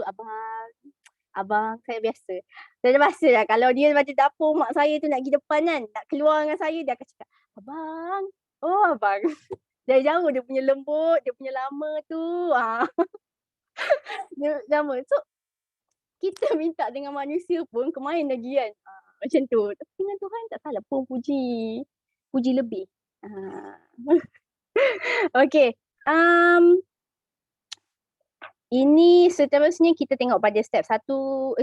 abang saya biasa. Saya dah biasa lah kalau dia macam dapur mak saya tu nak pergi depan kan, nak keluar dengan saya dia akan cakap, abang, oh abang. Dari jauh dia punya lembut, dia punya lama tu. Dia lama. So kita minta dengan manusia pun kemain lagi kan. Macam tu. Tapi dengan Tuhan tak salah pun puji. Puji lebih. Okay. Ini seterusnya kita tengok pada step 11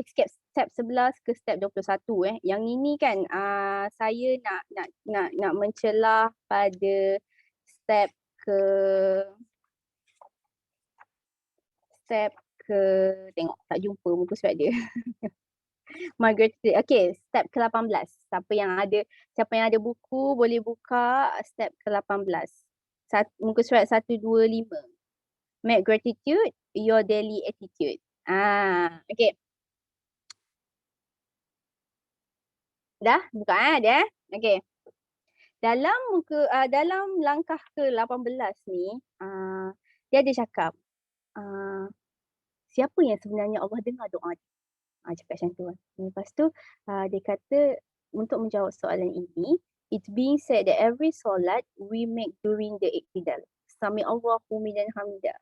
ke step 21 Yang ini kan saya nak mencelah pada step ke tengok tak jumpa muka surat dia. Margaret, okay, step ke-18. Siapa yang ada buku boleh buka step ke-18. Muka surat 125. Make gratitude your daily attitude. Okay. Dah buka dah. Okay. Dalam langkah ke-18 ni, dia ada cakap, siapa yang sebenarnya Allah dengar doa dia? Cakap macam tu. Lepas tu, dia kata, untuk menjawab soalan ini, it's being said that every solat we make during the iktidal. Sami Allahu liman hamidah.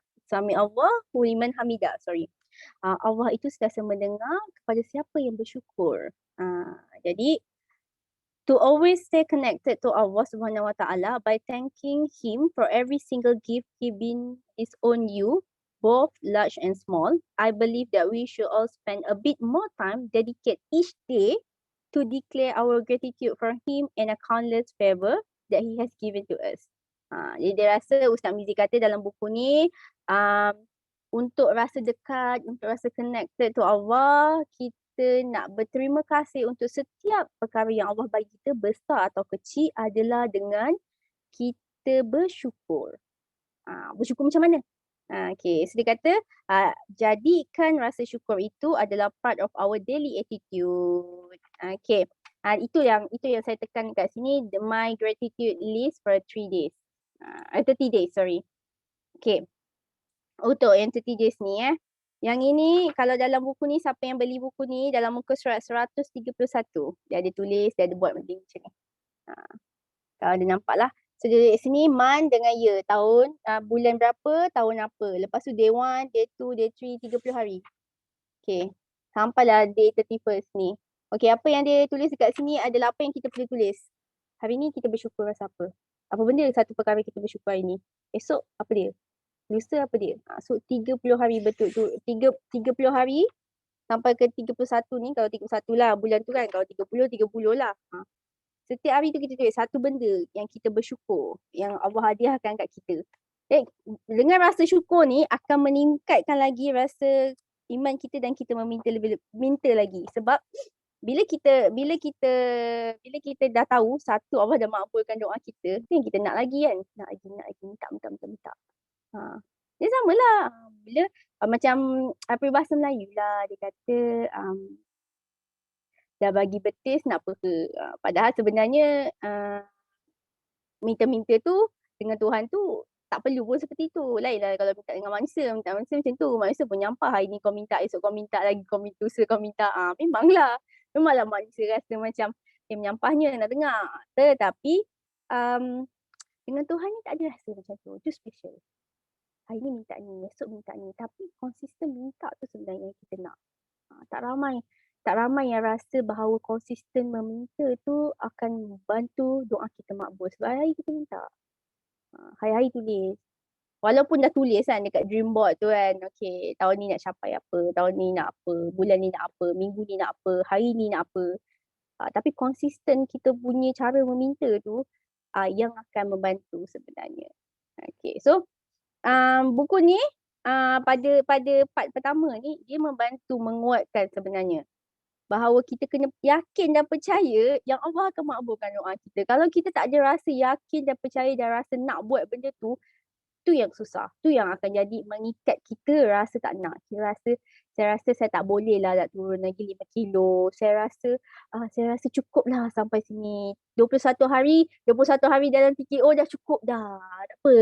Allah itu sentiasa mendengar kepada siapa yang bersyukur. Jadi, to always stay connected to Allah Subhanahu Wa Taala by thanking Him for every single gift He been His own you, both large and small. I believe that we should all spend a bit more time dedicate each day to declare our gratitude for Him and a countless favor that He has given to us. Jadi dia rasa Ustaz Mizi kata dalam buku ni untuk rasa dekat, untuk rasa connected to Allah, kita nak berterima kasih untuk setiap perkara yang Allah bagi kita, besar atau kecil, adalah dengan kita bersyukur. Bersyukur macam mana? Okay, so dia kata jadikan rasa syukur itu adalah part of our daily attitude. Okay, itu yang saya tekan kat sini, my gratitude list for 3 days. 30 days, sorry. Okay, untuk yang 30 days ni yang ini kalau dalam buku ni, siapa yang beli buku ni dalam muka surat 131, dia ada tulis, dia ada buat macam ni. Kalau ada nampak lah. So dia sini month dengan year, tahun, bulan berapa, tahun apa. Lepas tu day 1, day 2, day 3, 30 hari. Okay, sampailah day 31st ni. Okay, apa yang dia tulis dekat sini adalah apa yang kita perlu tulis. Hari ni kita bersyukur rasa apa? Apa benda satu perkara kita bersyukur hari ni? Esok apa dia? Lusa apa dia? So 30 hari betul tu. 30 hari sampai ke 31 ni, kalau 31 lah bulan tu kan. Kalau 30 lah. Setiap hari tu kita tulis satu benda yang kita bersyukur, yang Allah hadiahkan kat kita. Dengan rasa syukur ni akan meningkatkan lagi rasa iman kita dan kita minta lagi. Sebab bila kita dah tahu satu Allah dah makbulkan doa kita, tu yang kita nak lagi kan. Nak lagi, minta. Dia samalah. Bila macam peribahasa Melayu lah, dia kata dah bagi betis nak apa ke. Padahal sebenarnya minta-minta tu dengan Tuhan tu tak perlu pun seperti tu. Lain lah kalau minta dengan manusia. Minta manusia macam tu. Manusia pun nyampah. Hari ni kau minta, esok kau minta lagi, kau minta, kau minta. Memanglah manusia rasa macam menyampahnya nak dengar. Tetapi dengan Tuhan ni tak ada rasa macam tu. Itu special. Hari ni minta ni, esok minta ni. Tapi konsisten minta tu sebenarnya yang kita nak. Tak ramai yang rasa bahawa konsisten meminta tu akan membantu doa kita makbul. Sebab hari kita minta. Hari-hari tulis. Walaupun dah tulis kan dekat dream board tu kan. Okay, tahun ni nak capai apa, tahun ni nak apa, bulan ni nak apa, minggu ni nak apa, hari ni nak apa. Tapi konsisten kita punya cara meminta tu yang akan membantu sebenarnya. Okay, so buku ni pada part pertama ni dia membantu menguatkan sebenarnya bahawa kita kena yakin dan percaya yang Allah akan makbulkan doa kita. Kalau kita tak ada rasa yakin dan percaya dan rasa nak buat benda tu yang susah. Tu yang akan jadi mengikat kita rasa tak nak. Saya rasa saya tak boleh lah nak turun lagi 5 kilo. Saya rasa cukup lah sampai sini. 21 hari dalam TKO dah cukup dah. Tak apa.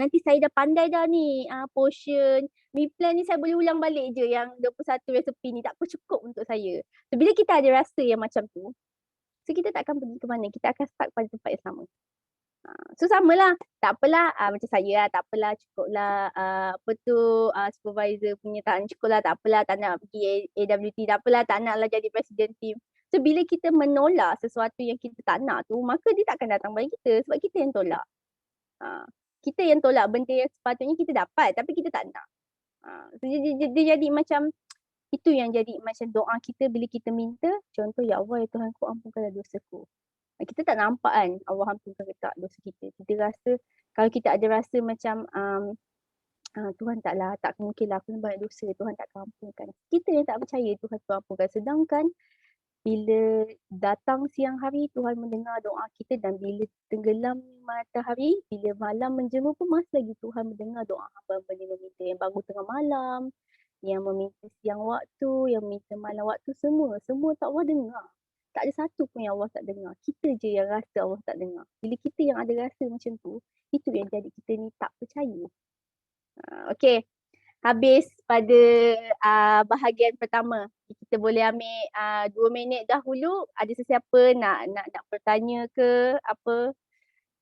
Nanti saya dah pandai dah ni. Portion meal plan ni saya boleh ulang balik je yang 21 resepi ni. Tak apa, cukup untuk saya. So, bila kita ada rasa yang macam tu, so kita tak akan pergi ke mana. Kita akan stuck pada tempat yang sama. So samalah, tak apalah macam saya lah, tak apalah cukuplah supervisor punya tak cukuplah, tak apalah tak nak pergi AWT, tak apalah tak naklah jadi presiden team. So bila kita menolak sesuatu yang kita tak nak tu, maka dia tak akan datang bagi kita sebab kita yang tolak. Kita yang tolak benda yang sepatutnya kita dapat tapi kita tak nak. So dia jadi macam itu yang jadi macam doa kita bila kita minta, contoh ya Allah ya Tuhanku ampunkanlah dosaku. Kita tak nampak kan Allah ampunkan ke tak dosa kita. Kita rasa kalau kita ada rasa macam Tuhan tak mungkinlah aku banyak dosa, Tuhan tak akan ampunkan. Kita yang tak percaya Tuhan tu ampunkan. Sedangkan bila datang siang hari Tuhan mendengar doa kita dan bila tenggelam matahari, bila malam menjemur pun masih lagi Tuhan mendengar doa hamba-hamba yang meminta, yang bangun tengah malam, yang meminta siang waktu, yang meminta malam waktu, semua tak Allah dengar. Tak ada satu pun yang Allah tak dengar. Kita je yang rasa Allah tak dengar. Bila kita yang ada rasa macam tu, itu yang jadi kita ni tak percaya. Okay, habis pada bahagian pertama. Kita boleh ambil 2 minit dahulu. Ada sesiapa nak bertanya ke apa?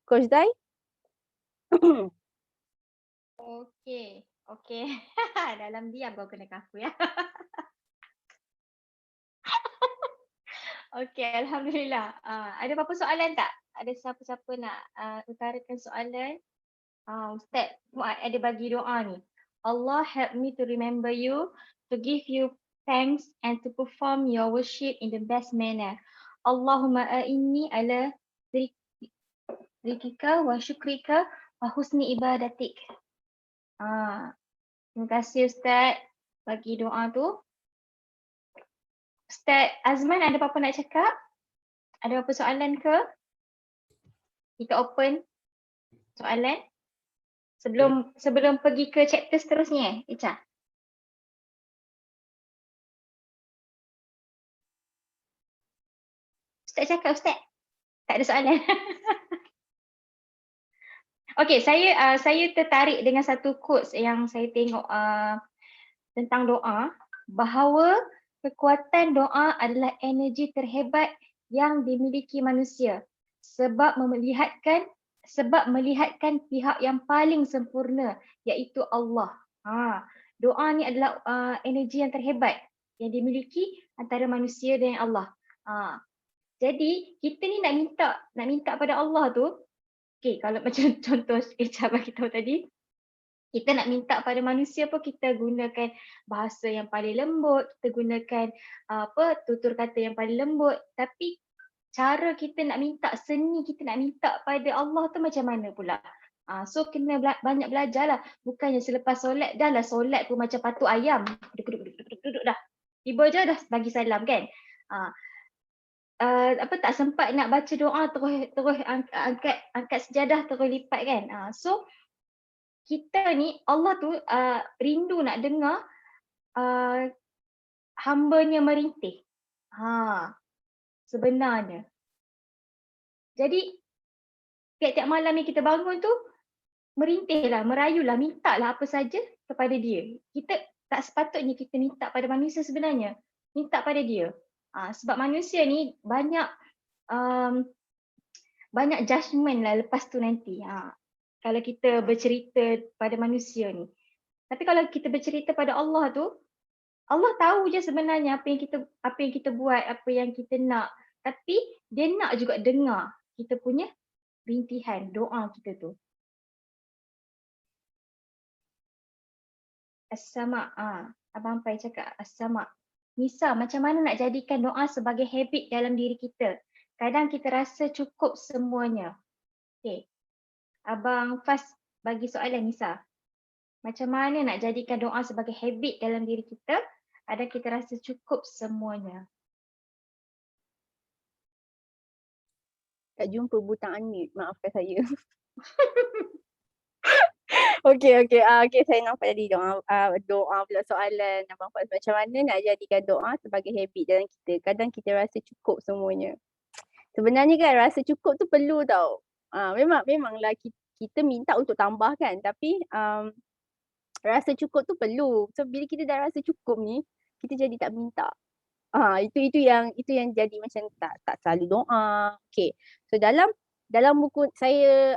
Coach Zai? Okay. Dalam diam kau kena kaku ya. Okay, Alhamdulillah. Ada apa-apa soalan tak? Ada siapa-siapa nak utarakan soalan? Ustaz, ada bagi doa ni. Allah help me to remember you, to give you thanks and to perform your worship in the best manner. Allahumma a'inni ala zikrika wa syukrika wa husni ibadatik. Terima kasih Ustaz bagi doa tu. Ustaz Azman ada apa-apa nak cakap? Ada apa soalan ke? Kita open soalan sebelum pergi ke chapter seterusnya, Ica. Ustaz cakap, Ustaz. Tak ada soalan. Okey, saya tertarik dengan satu quotes yang saya tengok tentang doa, bahawa kekuatan doa adalah energi terhebat yang dimiliki manusia sebab melihatkan pihak yang paling sempurna iaitu Allah. Doa ni adalah energi yang terhebat yang dimiliki antara manusia dan Allah. Jadi kita ni nak minta pada Allah tu, okey, kalau macam contoh Echa bagi tahu tadi, kita nak minta pada manusia pun kita gunakan bahasa yang paling lembut, kita gunakan tutur kata yang paling lembut, tapi cara kita nak minta, seni kita nak minta pada Allah tu macam mana pula? So kena banyak belajar lah. Bukannya selepas solat, dah lah solat pun macam patuk ayam. Duduk dah. Tiba je dah bagi salam kan. Tak sempat nak baca doa terus angkat sejadah terus lipat kan. So kita ni Allah tu rindu nak dengar hambanya merintih. Sebenarnya. Jadi tiap-tiap malam ni kita bangun tu merintihlah, merayulah, mintalah apa saja kepada dia. Kita tak sepatutnya kita minta pada manusia sebenarnya. Minta pada dia. Sebab manusia ni banyak judgement lah lepas tu nanti. Kalau kita bercerita pada manusia ni. Tapi kalau kita bercerita pada Allah tu, Allah tahu je sebenarnya apa yang kita buat, apa yang kita nak. Tapi dia nak juga dengar kita punya rintihan, doa kita tu. As-sama'. Abang Pai cakap as-sama'. Nisa, macam mana nak jadikan doa sebagai habit dalam diri kita? Kadang kita rasa cukup semuanya. Okay. Abang Fas bagi soalan Nisa. Macam mana nak jadikan doa sebagai habit dalam diri kita agar kita rasa cukup semuanya? Tak jumpa butang unmute, maafkan saya. Okey, okey, saya nampak tadi doa pula soalan Abang Faz. Macam mana nak jadikan doa sebagai habit dalam kita? Kadang kita rasa cukup semuanya. Sebenarnya kan rasa cukup tu perlu tau. Memanglah kita minta untuk tambah kan, tapi rasa cukup tu perlu. So bila kita dah rasa cukup ni, kita jadi tak minta. Itu yang jadi macam tak selalu doa. Okay. So dalam buku saya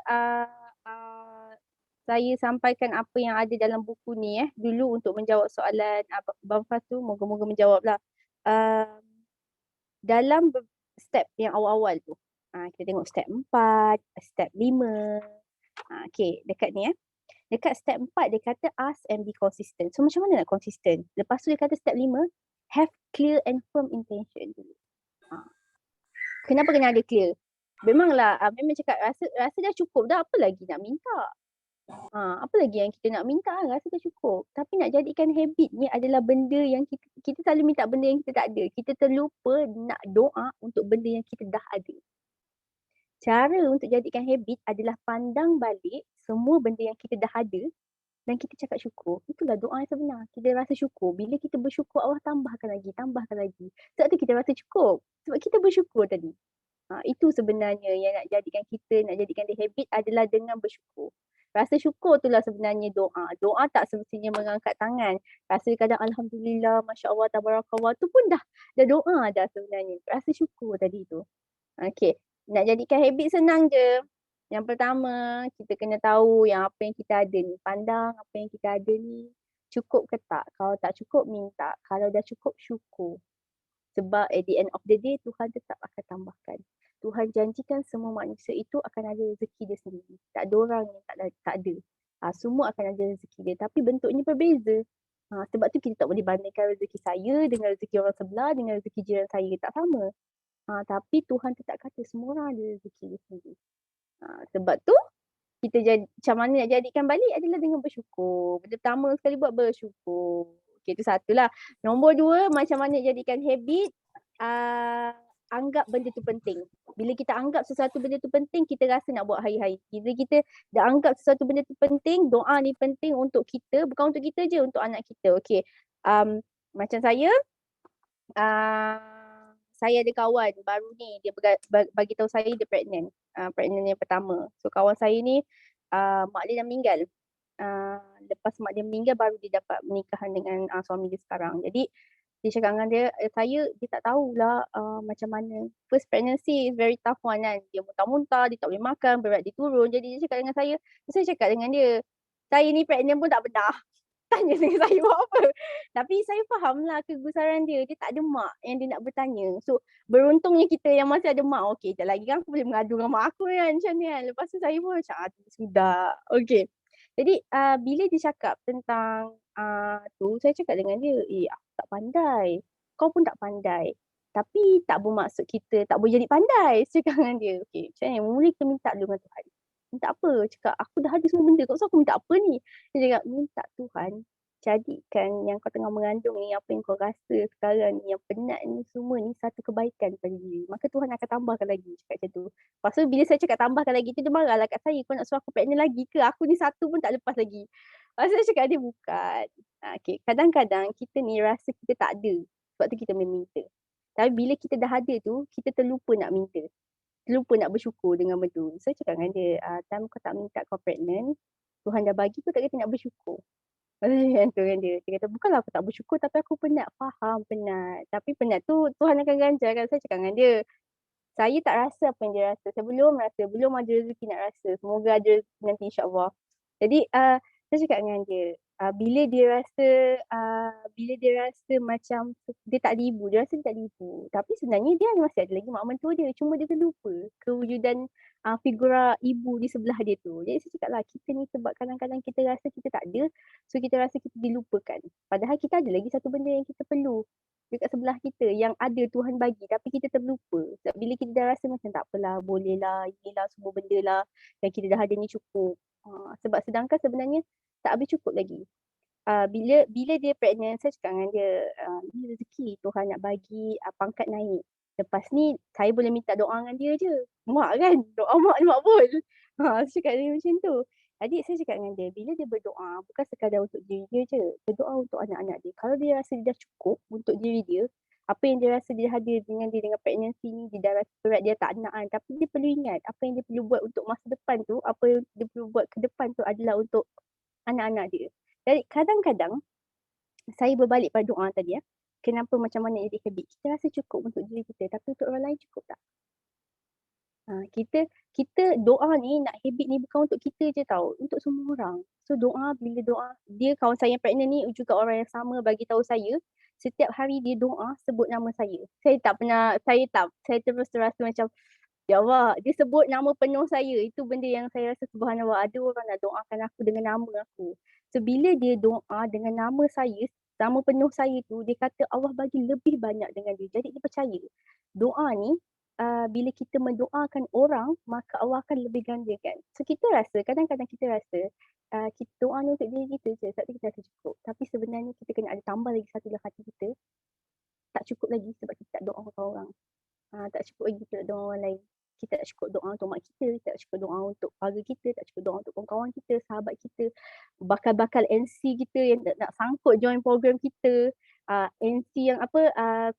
sampaikan apa yang ada dalam buku ni dulu untuk menjawab soalan Abang Faz tu, moga-moga menjawablah. Dalam step yang awal-awal tu, kita tengok step 4, step 5. Okay, dekat ni dekat step 4 dia kata ask and be consistent. So macam mana nak consistent? Lepas tu dia kata step 5, have clear and firm intention dulu. Kenapa kena ada clear? Memanglah memang cakap rasa dah cukup dah, apa lagi nak minta? Apa lagi yang kita nak minta, rasa dah cukup. Tapi nak jadikan habit ni adalah benda yang kita selalu minta benda yang kita tak ada. Kita terlupa nak doa untuk benda yang kita dah ada. Cara untuk jadikan habit adalah pandang balik semua benda yang kita dah ada dan kita cakap syukur. Itulah doa yang sebenar. Kita rasa syukur. Bila kita bersyukur, Allah tambahkan lagi. Sebab tu kita rasa cukup. Sebab kita bersyukur tadi. Itu sebenarnya yang nak jadikan dia habit adalah dengan bersyukur. Rasa syukur itulah sebenarnya doa. Doa tak semestinya mengangkat tangan. Rasa kadang Alhamdulillah, Masya Allah, Tabarakallah tu pun dah doa dah sebenarnya. Rasa syukur tadi tu. Okay. Nak jadikan habit senang je. Yang pertama, kita kena tahu yang apa yang kita ada ni. Pandang apa yang kita ada ni cukup ke tak. Kalau tak cukup, minta. Kalau dah cukup, syukur. Sebab at the end of the day, Tuhan tetap akan tambahkan. Tuhan janjikan semua manusia itu akan ada rezeki dia sendiri. Tak ada orang yang tak ada. Semua akan ada rezeki dia. Tapi bentuknya berbeza. Sebab tu kita tak boleh bandingkan rezeki saya dengan rezeki orang sebelah, dengan rezeki jiran saya. Tak sama. Tapi Tuhan tetap kata semua orang ada rezeki dia sendiri. Sebab tu macam mana nak jadikan balik adalah dengan bersyukur. Benda pertama sekali buat bersyukur. Okay, itu satulah. Nombor 2, macam mana jadikan habit, anggap benda tu penting. Bila kita anggap sesuatu benda tu penting, kita rasa nak buat hari-hari. Bila kita dah anggap sesuatu benda tu penting, doa ni penting untuk kita, bukan untuk kita je, untuk anak kita. Okay, macam saya ada kawan baru ni, dia bagi tahu saya dia pregnant. Pregnant yang pertama. So kawan saya ni mak dia dah meninggal. Lepas mak dia meninggal baru dia dapat menikahan dengan suami dia sekarang. Jadi dia cakap dengan dia tak tahulah macam mana. First pregnancy is very tough one kan. Dia muntah-muntah, dia tak boleh makan, berat dia turun. Jadi dia cakap dengan saya cakap dengan dia, saya ni pregnant pun tak pernah tanya dengan saya buat apa. Tapi saya fahamlah kegusaran dia. Dia tak ada mak yang dia nak bertanya. So beruntungnya kita yang masih ada mak. Okay, sekejap lagi kan aku boleh mengadu dengan mak aku kan macam ni kan. Lepas tu saya pun macam sudah. Okay. Jadi bila dia cakap tentang tu, saya cakap dengan dia, aku tak pandai. Kau pun tak pandai. Tapi tak bermaksud kita tak boleh jadi pandai. Saya cakap dengan dia, okay, macam ni, mula kita minta dulu dengan Tuhan. Minta apa? Cakap, aku dah ada semua benda. Kau aku minta apa ni? Dia cakap, minta Tuhan jadikan yang kau tengah mengandung ni, apa yang kau rasa sekarang ni, yang penat ni, semua ni satu kebaikan pada diri. Maka Tuhan akan tambahkan lagi. Cakap macam tu. Lepas tu bila saya cakap tambahkan lagi tu, dia marahlah kat saya. Kau nak suruh aku pregnant lagi ke? Aku ni satu pun tak lepas lagi. Lepas tu saya cakap dia bukan. Okay. Kadang-kadang kita ni rasa kita tak ada. Sebab tu kita meminta. Tapi bila kita dah ada tu, kita terlupa nak minta. Terlupa nak bersyukur dengan benda. Saya cakap dengan dia, time kau tak minta kau pregnant, Tuhan dah bagi, kau tak kata nak bersyukur. Macam tu kan dia. Dia kata, bukanlah aku tak bersyukur tapi aku penat. Faham, penat. Tapi penat tu Tuhan akan ganjarkan. Saya cakap dengan dia, saya tak rasa apa yang dia rasa. Saya belum ada rezeki nak rasa. Semoga ada nanti insyaAllah. Jadi saya cakap dengan dia, bila dia rasa macam dia tak ada ibu, dia rasa dia tak ada ibu. Tapi sebenarnya dia masih ada lagi mak mentua dia. Cuma dia terlupa kewujudan figura ibu di sebelah dia tu. Jadi saya cakap lah, kita ni sebab kadang-kadang kita rasa kita tak ada, so kita rasa kita dilupakan. Padahal kita ada lagi satu benda yang kita perlu dekat sebelah kita yang ada Tuhan bagi tapi kita terlupa. Sebab bila kita dah rasa macam tak apalah, boleh lah, inilah semua benda lah yang kita dah ada ni cukup. Sebab sedangkan sebenarnya tak habis cukup lagi. Bila dia pregnant, saya cakap dengan dia, ni rezeki Tuhan nak bagi pangkat naik. Lepas ni saya boleh minta doa dengan dia je. Mak kan, doa mak ni makbul. Saya cakap dia macam tu. Adik saya cakap dengan dia, bila dia berdoa bukan sekadar untuk diri dia je, berdoa untuk anak-anak dia. Kalau dia rasa dia dah cukup untuk diri dia, apa yang dia rasa dia hadir dengan dia dengan pregnancy ni, dia dah rasa berat, dia tak nak kan. Tapi dia perlu ingat apa yang dia perlu buat untuk masa depan tu, apa yang dia perlu buat ke depan tu adalah untuk anak-anak dia. Jadi kadang-kadang saya berbalik pada doa tadi ya. Kenapa macam mana jadi habit? Kita rasa cukup untuk diri kita, tapi untuk orang lain cukup tak? Kita doa ni, nak habit ni bukan untuk kita je tau, untuk semua orang. So bila doa, dia kawan saya yang pregnant ni juga orang yang sama bagi tahu saya, setiap hari dia doa sebut nama saya. Saya terus terasa macam, ya Allah, dia sebut nama penuh saya. Itu benda yang saya rasa subhanallah, ada orang nak doakan aku dengan nama aku. So bila dia doa dengan nama saya, nama penuh saya tu, dia kata Allah bagi lebih banyak dengan dia. Jadi dia percaya. Doa ni, bila kita mendoakan orang, maka Allah akan lebih gandakan. So kita rasa, kadang-kadang kita rasa, kita doa ni untuk diri kita je, sebab tu kita rasa cukup. Tapi sebenarnya kita kena ada tambah lagi satu dalam hati kita, tak cukup lagi sebab kita tak doa untuk orang. Tak cukup lagi kita doa orang lain. Kita tak cukup doa untuk mak kita, tak cukup doa untuk keluarga kita, tak cukup doa untuk kawan-kawan kita, sahabat kita, bakal-bakal NC kita yang nak sangkut join program kita, NC yang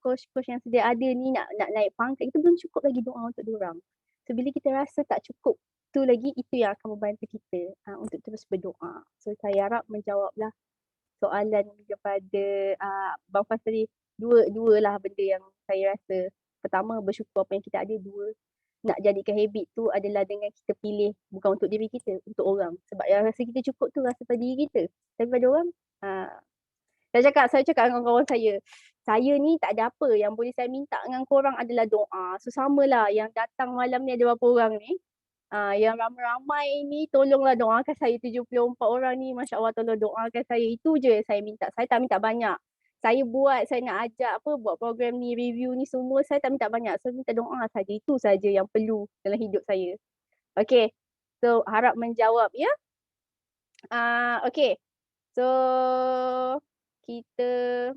coach-coach yang sedia ada ni nak naik pangkat, itu belum cukup lagi doa untuk diorang. So bila kita rasa tak cukup tu lagi, itu yang akan membantu kita untuk terus berdoa. So saya harap menjawablah soalan daripada Bang Fas tadi. Dua lah benda yang saya rasa. Pertama, bersyukur apa yang kita ada. Dua, nak jadikan habit tu adalah dengan kita pilih bukan untuk diri kita, untuk orang. Sebab yang rasa kita cukup tu rasa pada diri kita. Tapi pada orang, saya cakap dengan kawan saya ni tak ada apa, yang boleh saya minta dengan korang adalah doa. So samalah yang datang malam ni ada berapa orang ni. Yang ramai-ramai ni tolonglah doakan saya, 74 orang ni, Masya Allah, tolong doakan saya. Itu je saya minta. Saya tak minta banyak. Saya nak ajak buat program ni, review ni semua, saya tak minta banyak. Saya minta doa saja. Itu saja yang perlu dalam hidup saya. Okay. So harap menjawab ya. Okay. So kita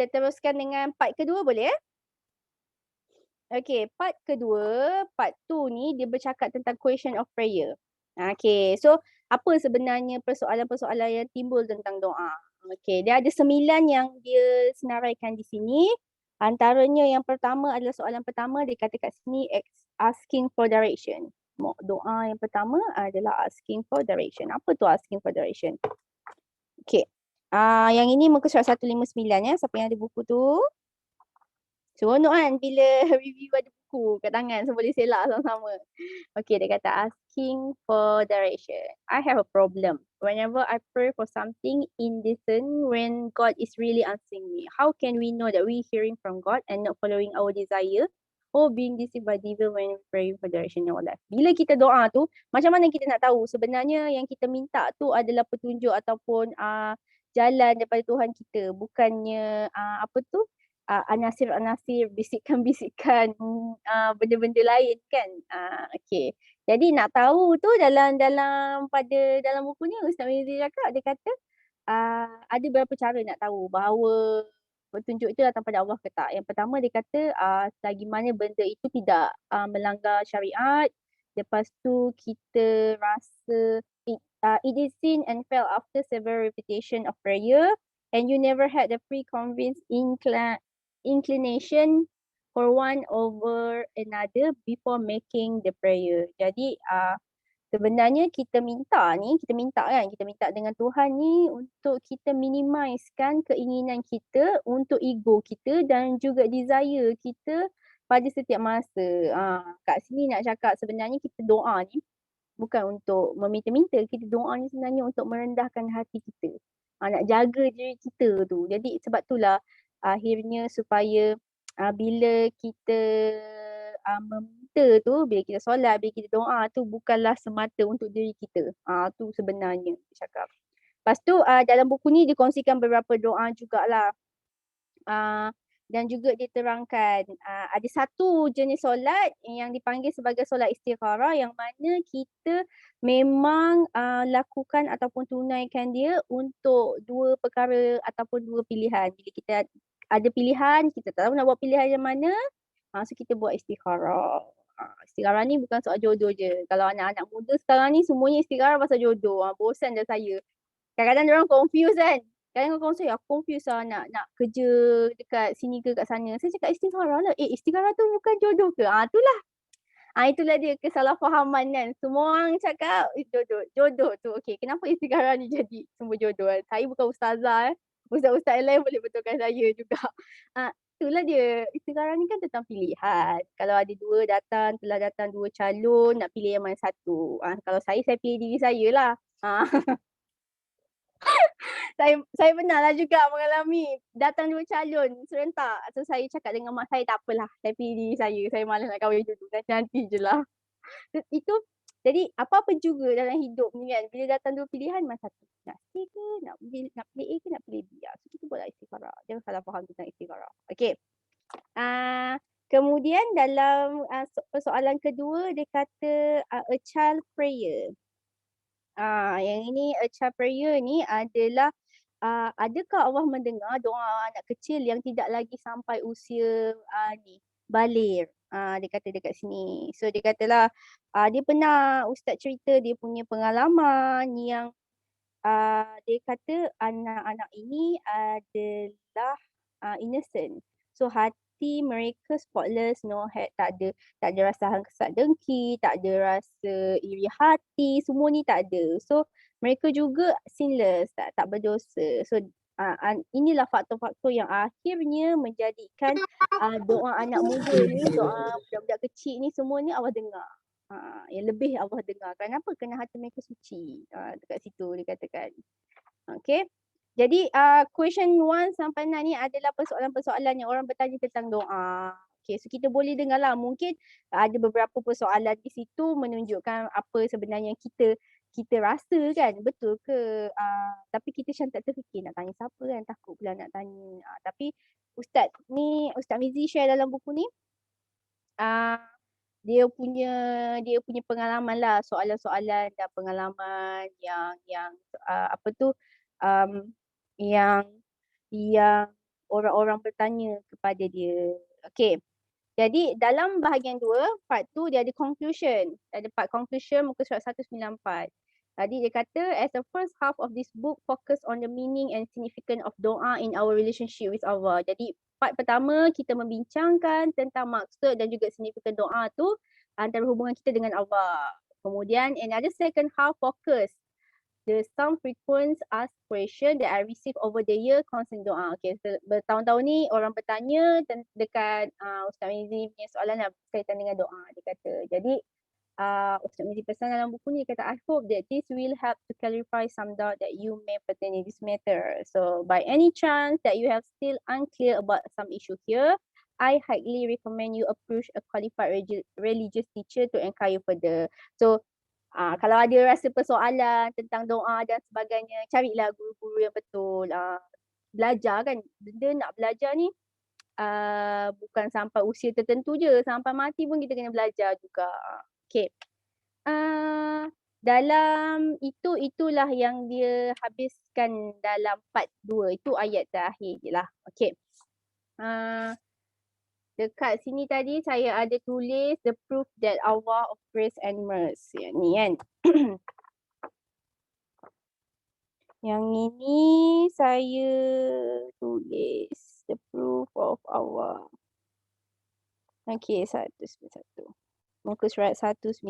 teruskan dengan part kedua boleh ya? Okay, part kedua, part 2 ni dia bercakap tentang question of prayer. Okay, so apa sebenarnya persoalan-persoalan yang timbul tentang doa? Okay, dia ada 9 yang dia senaraikan di sini. Antaranya yang pertama adalah soalan pertama, dia kata kat sini asking for direction. Doa yang pertama adalah asking for direction. Apa tu asking for direction? Okay, yang ini muka surat 159 ya, siapa yang ada buku tu? Seronok kan bila review ada buku kat tangan, so boleh selak sama-sama. Okay, dia kata asking for direction. I have a problem. Whenever I pray for something indecent when God is really answering me, how can we know that we hearing from God and not following our desire or being deceived by devil when praying for direction in our life? Bila kita doa tu, macam mana kita nak tahu sebenarnya yang kita minta tu adalah petunjuk ataupun jalan daripada Tuhan kita, bukannya anasir-anasir, bisikan-bisikan benda-benda lain kan. Okay. Jadi nak tahu tu dalam buku ni Ustaz Mirzi cakap, dia kata ada beberapa cara nak tahu bahawa petunjuk itu datang pada Allah ke tak. Yang pertama dia kata selagi mana benda itu tidak melanggar syariat. Lepas tu kita rasa it is seen and felt after several repetition of prayer and you never had the preconceived inclination for one over another before making the prayer. Jadi sebenarnya kita minta dengan Tuhan ni untuk kita minimizekan keinginan kita untuk ego kita dan juga desire kita pada setiap masa. Kat sini nak cakap sebenarnya kita doa ni bukan untuk meminta-minta, kita doa ni sebenarnya untuk merendahkan hati kita. Nak jaga diri kita tu. Jadi sebab itulah akhirnya supaya bila kita meminta tu, bila kita solat, bila kita doa tu bukanlah semata untuk diri kita. Tu sebenarnya dia cakap. Lepas tu dalam buku ni dikongsikan beberapa doa jugalah. dan juga diterangkan ada satu jenis solat yang dipanggil sebagai solat istikharah yang mana kita memang lakukan ataupun tunaikan dia untuk dua perkara ataupun dua pilihan. Bila kita ada pilihan, kita tak tahu nak buat pilihan yang mana, so kita buat istikharah. Istikharah ni bukan soal jodoh je. Kalau anak-anak muda sekarang ni semuanya istikharah pasal jodoh. Bosan dah saya. Kadang-kadang orang confuse kan. Kadang-kadang orang saya aku confuse lah nak kerja dekat sini ke kat sana. Saya cakap istikharah lah. Istikharah tu bukan jodoh ke? Itulah. Itulah dia kesalahfahaman kan. Semua orang cakap jodoh tu. Okay, kenapa istikharah ni jadi semua jodoh? Saya bukan ustazah. Ustaz-ustaz yang lain boleh betulkan saya juga. Itulah dia. Istikharah ni kan tentang pilihan. Kalau ada telah datang dua calon, nak pilih yang mana satu. Kalau saya pilih diri saya lah. Saya pernah lah juga mengalami datang dua calon serentak. So saya cakap dengan mak saya, tak apalah, saya pilih diri saya malas nak kahwin dulu, nanti je lah. Itu jadi apa-apa juga dalam hidup ni kan, bila datang dua pilihan, mana satu, nak stay ke, nak pilih A ke nak pilih B. So kita buatlah istikharah. Jangan salah faham tentang istikharah. Okay. Kemudian dalam persoalan kedua dia kata a child prayer. Yang ini a child prayer ni adalah adakah Allah mendengar doa anak kecil yang tidak lagi sampai usia baligh? Dia kata dekat sini. So dia katalah dia pernah ustaz cerita dia punya pengalaman yang dia kata anak-anak ini adalah innocent. So hati mereka spotless, tak ada rasa hasad dengki, tak ada rasa iri hati, semua ni tak ada. So mereka juga sinless, tak berdosa. So inilah faktor-faktor yang akhirnya menjadikan doa anak muda ni, doa budak-budak kecil ni, semua ni Allah dengar. Yang lebih Allah dengar. Kenapa? Kerana hati mereka suci. Dekat situ dia katakan. Okay. Jadi question 1 sampai 6 ni adalah persoalan-persoalan yang orang bertanya tentang doa. Okay, so kita boleh dengar lah. Mungkin ada beberapa persoalan di situ menunjukkan apa sebenarnya kita rasa kan. Betul ke? Tapi kita macam tak terfikir nak tanya siapa kan. Takut pula nak tanya. Tapi Ustaz Mizi share dalam buku ni. Dia punya pengalaman lah, soalan-soalan dan pengalaman yang yang orang-orang bertanya kepada dia. Okay. Jadi dalam bahagian 2, part 2 dia ada conclusion. Ada part conclusion muka surat 194. Tadi dia kata, as the first half of this book focus on the meaning and significance of doa in our relationship with Allah. Jadi part pertama kita membincangkan tentang maksud dan juga signifikan doa tu antara hubungan kita dengan Allah. Kemudian another second half focus some frequent asked question that I received over the year concerning doa. Okay, so bertahun-tahun ni orang bertanya dekat Ustaz Mizi punya soalan berkaitan dengan doa. Dia kata, jadi Ustaz Mizi pesan dalam buku ni, dia kata, I hope that this will help to clarify some doubt that you may pertain in this matter. So by any chance that you have still unclear about some issue here, I highly recommend you approach a qualified religious teacher to inquire further. So kalau ada rasa persoalan tentang doa dan sebagainya, carilah guru-guru yang betul. Belajar kan, benda nak belajar ni bukan sampai usia tertentu je, sampai mati pun kita kena belajar juga. Okay. Dalam itulah yang dia habiskan dalam part 2. Itu ayat terakhir je lah. Okay. Dekat sini tadi saya ada tulis the proof that Allah of grace and mercy. Ni kan. Yang ini saya tulis the proof of Allah. Okay, 191. Muka surat 191.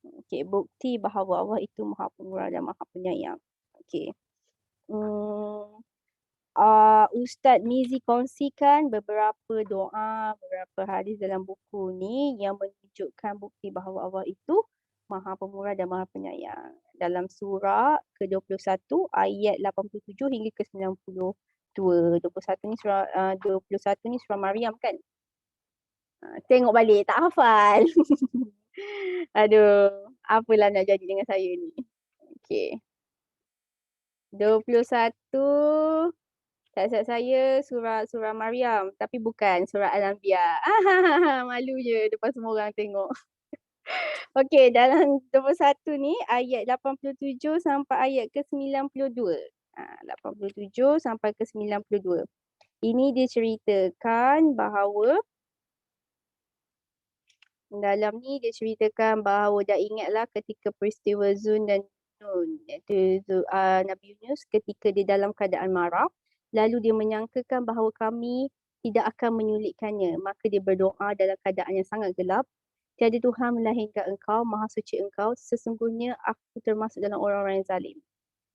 Okay, bukti bahawa Allah itu Maha Pemurah dan Maha Penyayang. Okay. Ustaz Mizi kongsikan beberapa doa, beberapa hadis dalam buku ni yang menunjukkan bukti bahawa Allah itu Maha Pemurah dan Maha Penyayang. Dalam surah ke-21 ayat 87 hingga ke-92. 21 ni surah Maryam kan? Tengok balik, tak hafal. Aduh, apalah nak jadi dengan saya ni. Okay. 21 Tak silap saya surah Maryam, tapi bukan surah Al-Anbiya. Malu je depan semua orang tengok. Okey, dalam 21 ni ayat 87 sampai ayat ke-92. 87 sampai ke-92. Ini diceritakan bahawa dalam ni dia ceritakan bahawa dah ingatlah ketika peristiwa Zun dan Nun, iaitu Nabi Yunus ketika dia dalam keadaan marah, lalu dia menyangkakan bahawa kami tidak akan menyulitkannya. Maka dia berdoa dalam keadaan yang sangat gelap. Tiada Tuhan melainkan engkau, maha suci engkau, sesungguhnya aku termasuk dalam orang-orang yang zalim.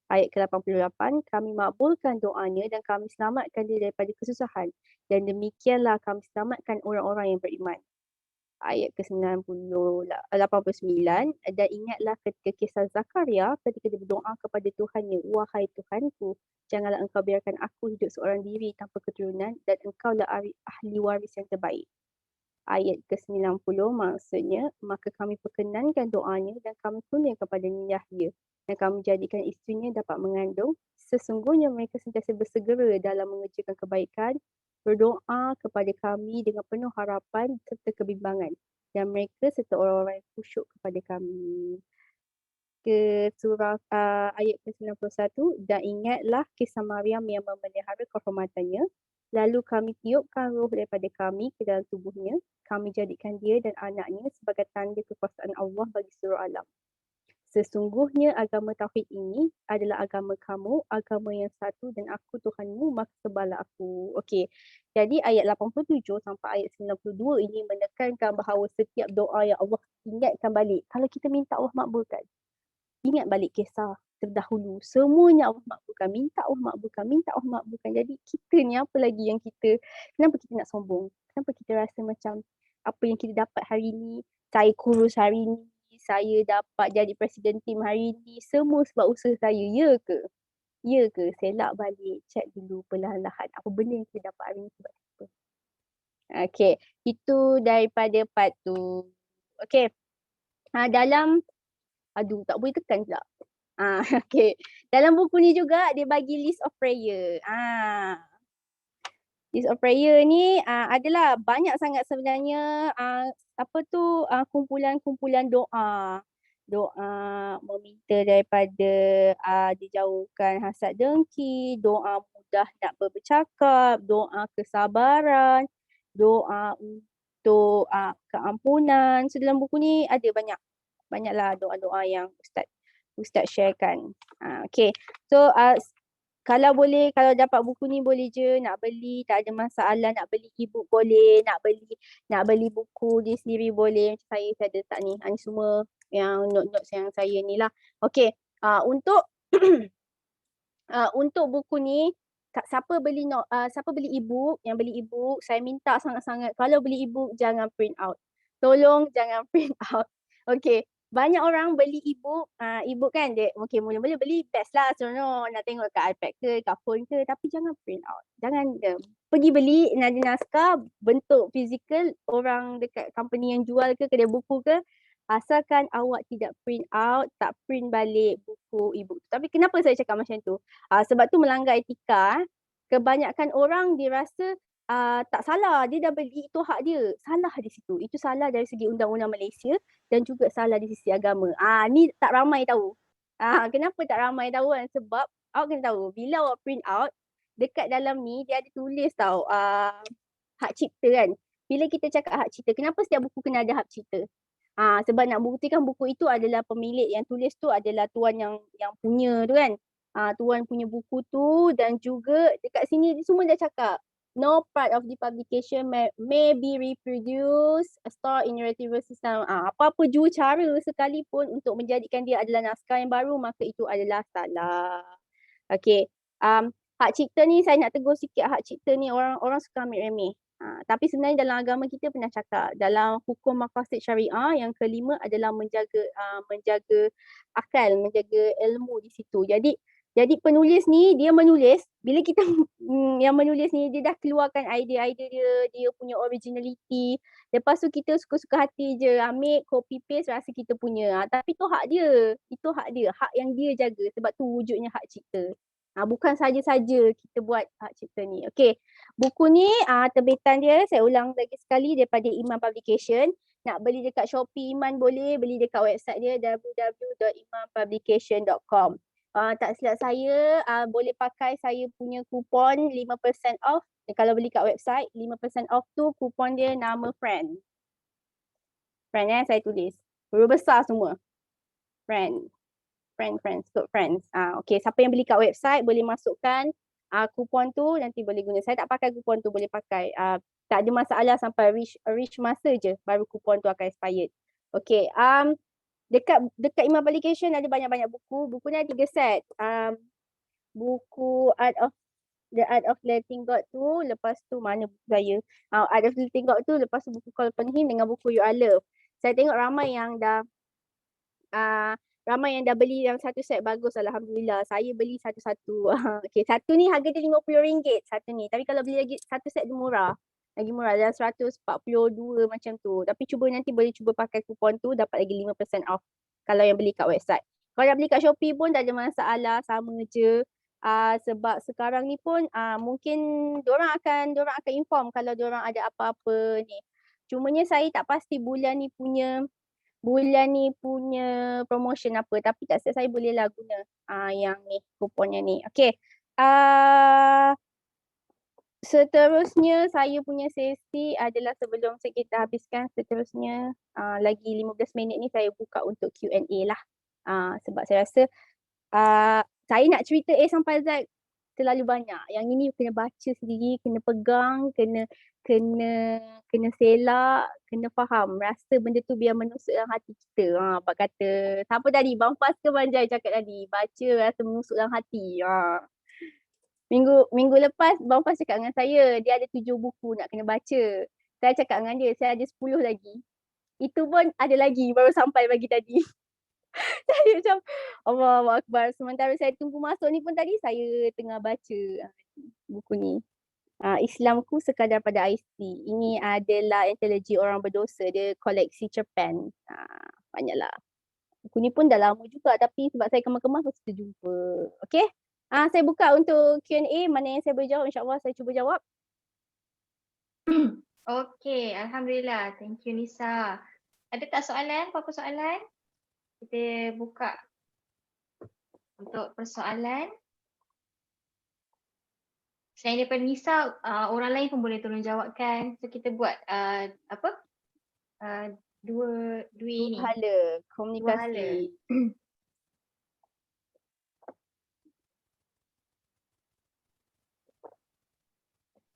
Ayat ke-88, kami makbulkan doanya dan kami selamatkan dia daripada kesusahan. Dan demikianlah kami selamatkan orang-orang yang beriman. Ayat ke-89, dan ingatlah ketika kisah Zakaria ketika dia berdoa kepada Tuhannya, wahai Tuhanku, janganlah engkau biarkan aku hidup seorang diri tanpa keturunan dan engkaulah ahli waris yang terbaik. Ayat ke-90 maksudnya, maka kami perkenankan doanya dan kami kurniakan kepadanya Yahya dan kami jadikan isterinya dapat mengandung. Sesungguhnya mereka sentiasa bersegera dalam mengerjakan kebaikan, berdoa kepada kami dengan penuh harapan serta kebimbangan, dan mereka serta orang-orang yang khusyuk kepada kami. Ke surah ayat ke-91, dan ingatlah kisah Maryam yang memelihara kehormatannya, lalu kami tiupkan roh daripada kami ke dalam tubuhnya, kami jadikan dia dan anaknya sebagai tanda kekuasaan Allah bagi seluruh alam. Sesungguhnya agama tauhid ini adalah agama kamu, agama yang satu dan aku Tuhanmu, maka sembahlah aku. Okey. Jadi ayat 87 sampai ayat 92 ini menekankan bahawa setiap doa yang Allah ingatkan balik. Kalau kita minta Allah makbulkan, ingat balik kisah terdahulu. Semuanya Allah makbulkan. Minta Allah makbulkan. Minta Allah makbulkan. Jadi kita ni apa lagi yang kenapa kita nak sombong? Kenapa kita rasa macam apa yang kita dapat hari ni, saya kurus hari ni, saya dapat jadi presiden tim hari ni, semua sebab usaha saya, ya ke? Ya ke? Selak balik, check dulu perlahan-lahan apa benda yang kita dapat hari ni sebab apa. Okay, itu daripada part tu. Okay, dalam, tak boleh tekan pula. Okay, dalam buku ni juga dia bagi list of prayer. List of prayer ni adalah banyak sangat sebenarnya kumpulan-kumpulan doa. Doa meminta daripada dijauhkan hasad dengki, doa mudah nak bercakap, doa kesabaran, doa untuk keampunan. So dalam buku ni ada banyaklah doa-doa yang Ustaz sharekan. Okay, so kalau dapat buku ni boleh je nak beli, tak ada masalah, nak beli e-book boleh, nak beli buku dia sendiri boleh. Macam saya ada letak ni. Ni semua yang notes yang saya ni lah. Okey, untuk untuk buku ni siapa beli e-book, yang beli e-book, saya minta sangat-sangat kalau beli e-book jangan print out. Tolong jangan print out. Okey. Banyak orang beli e-book kan dia mula-mula beli best lah, seronok nak tengok kat iPad ke, kat phone ke, tapi jangan print out. Jangan pergi beli naskah bentuk fizikal orang dekat company yang jual ke, kedai buku ke, asalkan awak tidak print out, tak print balik buku e-book. Tapi kenapa saya cakap macam tu? Sebab tu melanggar etika. Kebanyakan orang dia rasa tak salah, dia dah beli, itu hak dia. Salah di situ. Itu salah dari segi undang-undang Malaysia dan juga salah di sisi agama. Ni tak ramai tahu. Kenapa tak ramai tahu kan? Sebab awak kena tahu, bila awak print out, dekat dalam ni dia ada tulis tau hak cipta kan. Bila kita cakap hak cipta, kenapa setiap buku kena ada hak cipta? Sebab nak buktikan buku itu adalah pemilik yang tulis tu adalah tuan yang punya tu kan. Tuan punya buku tu, dan juga dekat sini semua dah cakap no part of the publication may be reproduced, stored in your retrieval system. Apa-apa jua cara sekalipun untuk menjadikan dia adalah naskah yang baru, maka itu adalah salah. Okay. Hak cipta ni saya nak tegur sikit, hak cipta ni orang suka ambil remeh. Tapi sebenarnya dalam agama kita pernah cakap, dalam hukum maqasid syariah yang kelima adalah menjaga akal, menjaga ilmu di situ. Jadi penulis ni dia menulis, bila kita yang menulis ni dia dah keluarkan idea-idea dia punya originality. Lepas tu kita suka-suka hati je ambil copy paste rasa kita punya. Tapi tu hak dia. Itu hak dia, hak yang dia jaga. Sebab tu wujudnya hak cipta. Bukan saja-saja kita buat hak cipta ni. Okey, buku ni terbitan dia saya ulang lagi sekali daripada Iman Publication. Nak beli dekat Shopee Iman boleh, beli dekat website dia www.imanpublication.com. Tak silap saya boleh pakai saya punya kupon 5% off. Kalau beli kat website 5% off tu kupon dia nama friend. Friend saya tulis. Huruf besar semua. Friend. Code friends. Okay, siapa yang beli kat website boleh masukkan kupon tu nanti boleh guna. Saya tak pakai kupon tu, boleh pakai. Tak ada masalah sampai reach masa je baru kupon tu akan expired. Okay, dekat Iman Publication ada banyak-banyak buku. Buku ni ada 3 set. Buku The Art of Letting God tu, lepas tu mana buku saya? Art of Letting God tu, lepas tu buku Call Upon Him dengan buku You Are Love. Saya tengok ramai yang dah beli yang satu set bagus, alhamdulillah. Saya beli satu-satu. Okey, satu ni harga dia RM50 satu ni. Tapi kalau beli lagi satu set dia murah. Lagi murah dalam 142 macam tu. Tapi nanti boleh cuba pakai kupon tu dapat lagi 5% off kalau yang beli kat website. Kalau nak beli kat Shopee pun tak ada masalah, sama je. Sebab sekarang ni pun mungkin diorang akan inform kalau diorang ada apa-apa ni. Cumanya saya tak pasti bulan ni punya promotion apa, tapi tak silap saya bolehlah guna yang ni kuponnya ni. Okey. Seterusnya saya punya sesi adalah sebelum kita habiskan seterusnya lagi 15 minit ni saya buka untuk Q&A lah. Sebab saya rasa saya nak cerita A sampai Z terlalu banyak. Yang ini kena baca sendiri, kena pegang, kena selak, kena faham. Rasa benda tu biar menusuk dalam hati kita. Apa kata, siapa tadi? Bang Fas ke Banjai cakap tadi? Baca rasa menusuk dalam hati. Minggu lepas Bang Fas cakap dengan saya, dia ada 7 buku nak kena baca. Saya cakap dengan dia, saya ada 10 lagi. Itu pun ada lagi, baru sampai pagi tadi. Saya macam Allahu Akbar. Sementara saya tunggu masuk ni pun tadi saya tengah baca buku ni. Islamku sekadar pada IC. Ini adalah antologi orang berdosa. Dia koleksi cerpen. Banyaklah. Buku ni pun dah lama juga tapi sebab saya kemas-kemas mesti terjumpa. Okay. Saya buka untuk Q&A. Mana yang saya boleh jawab, insyaAllah saya cuba jawab. Okay, Alhamdulillah. Thank you Nisa. Ada tak soalan? Apa-apa soalan? Kita buka untuk persoalan. Selain daripada Nisa, orang lain pun boleh tolong jawabkan. So kita buat dua ini. Hala, komunikasi.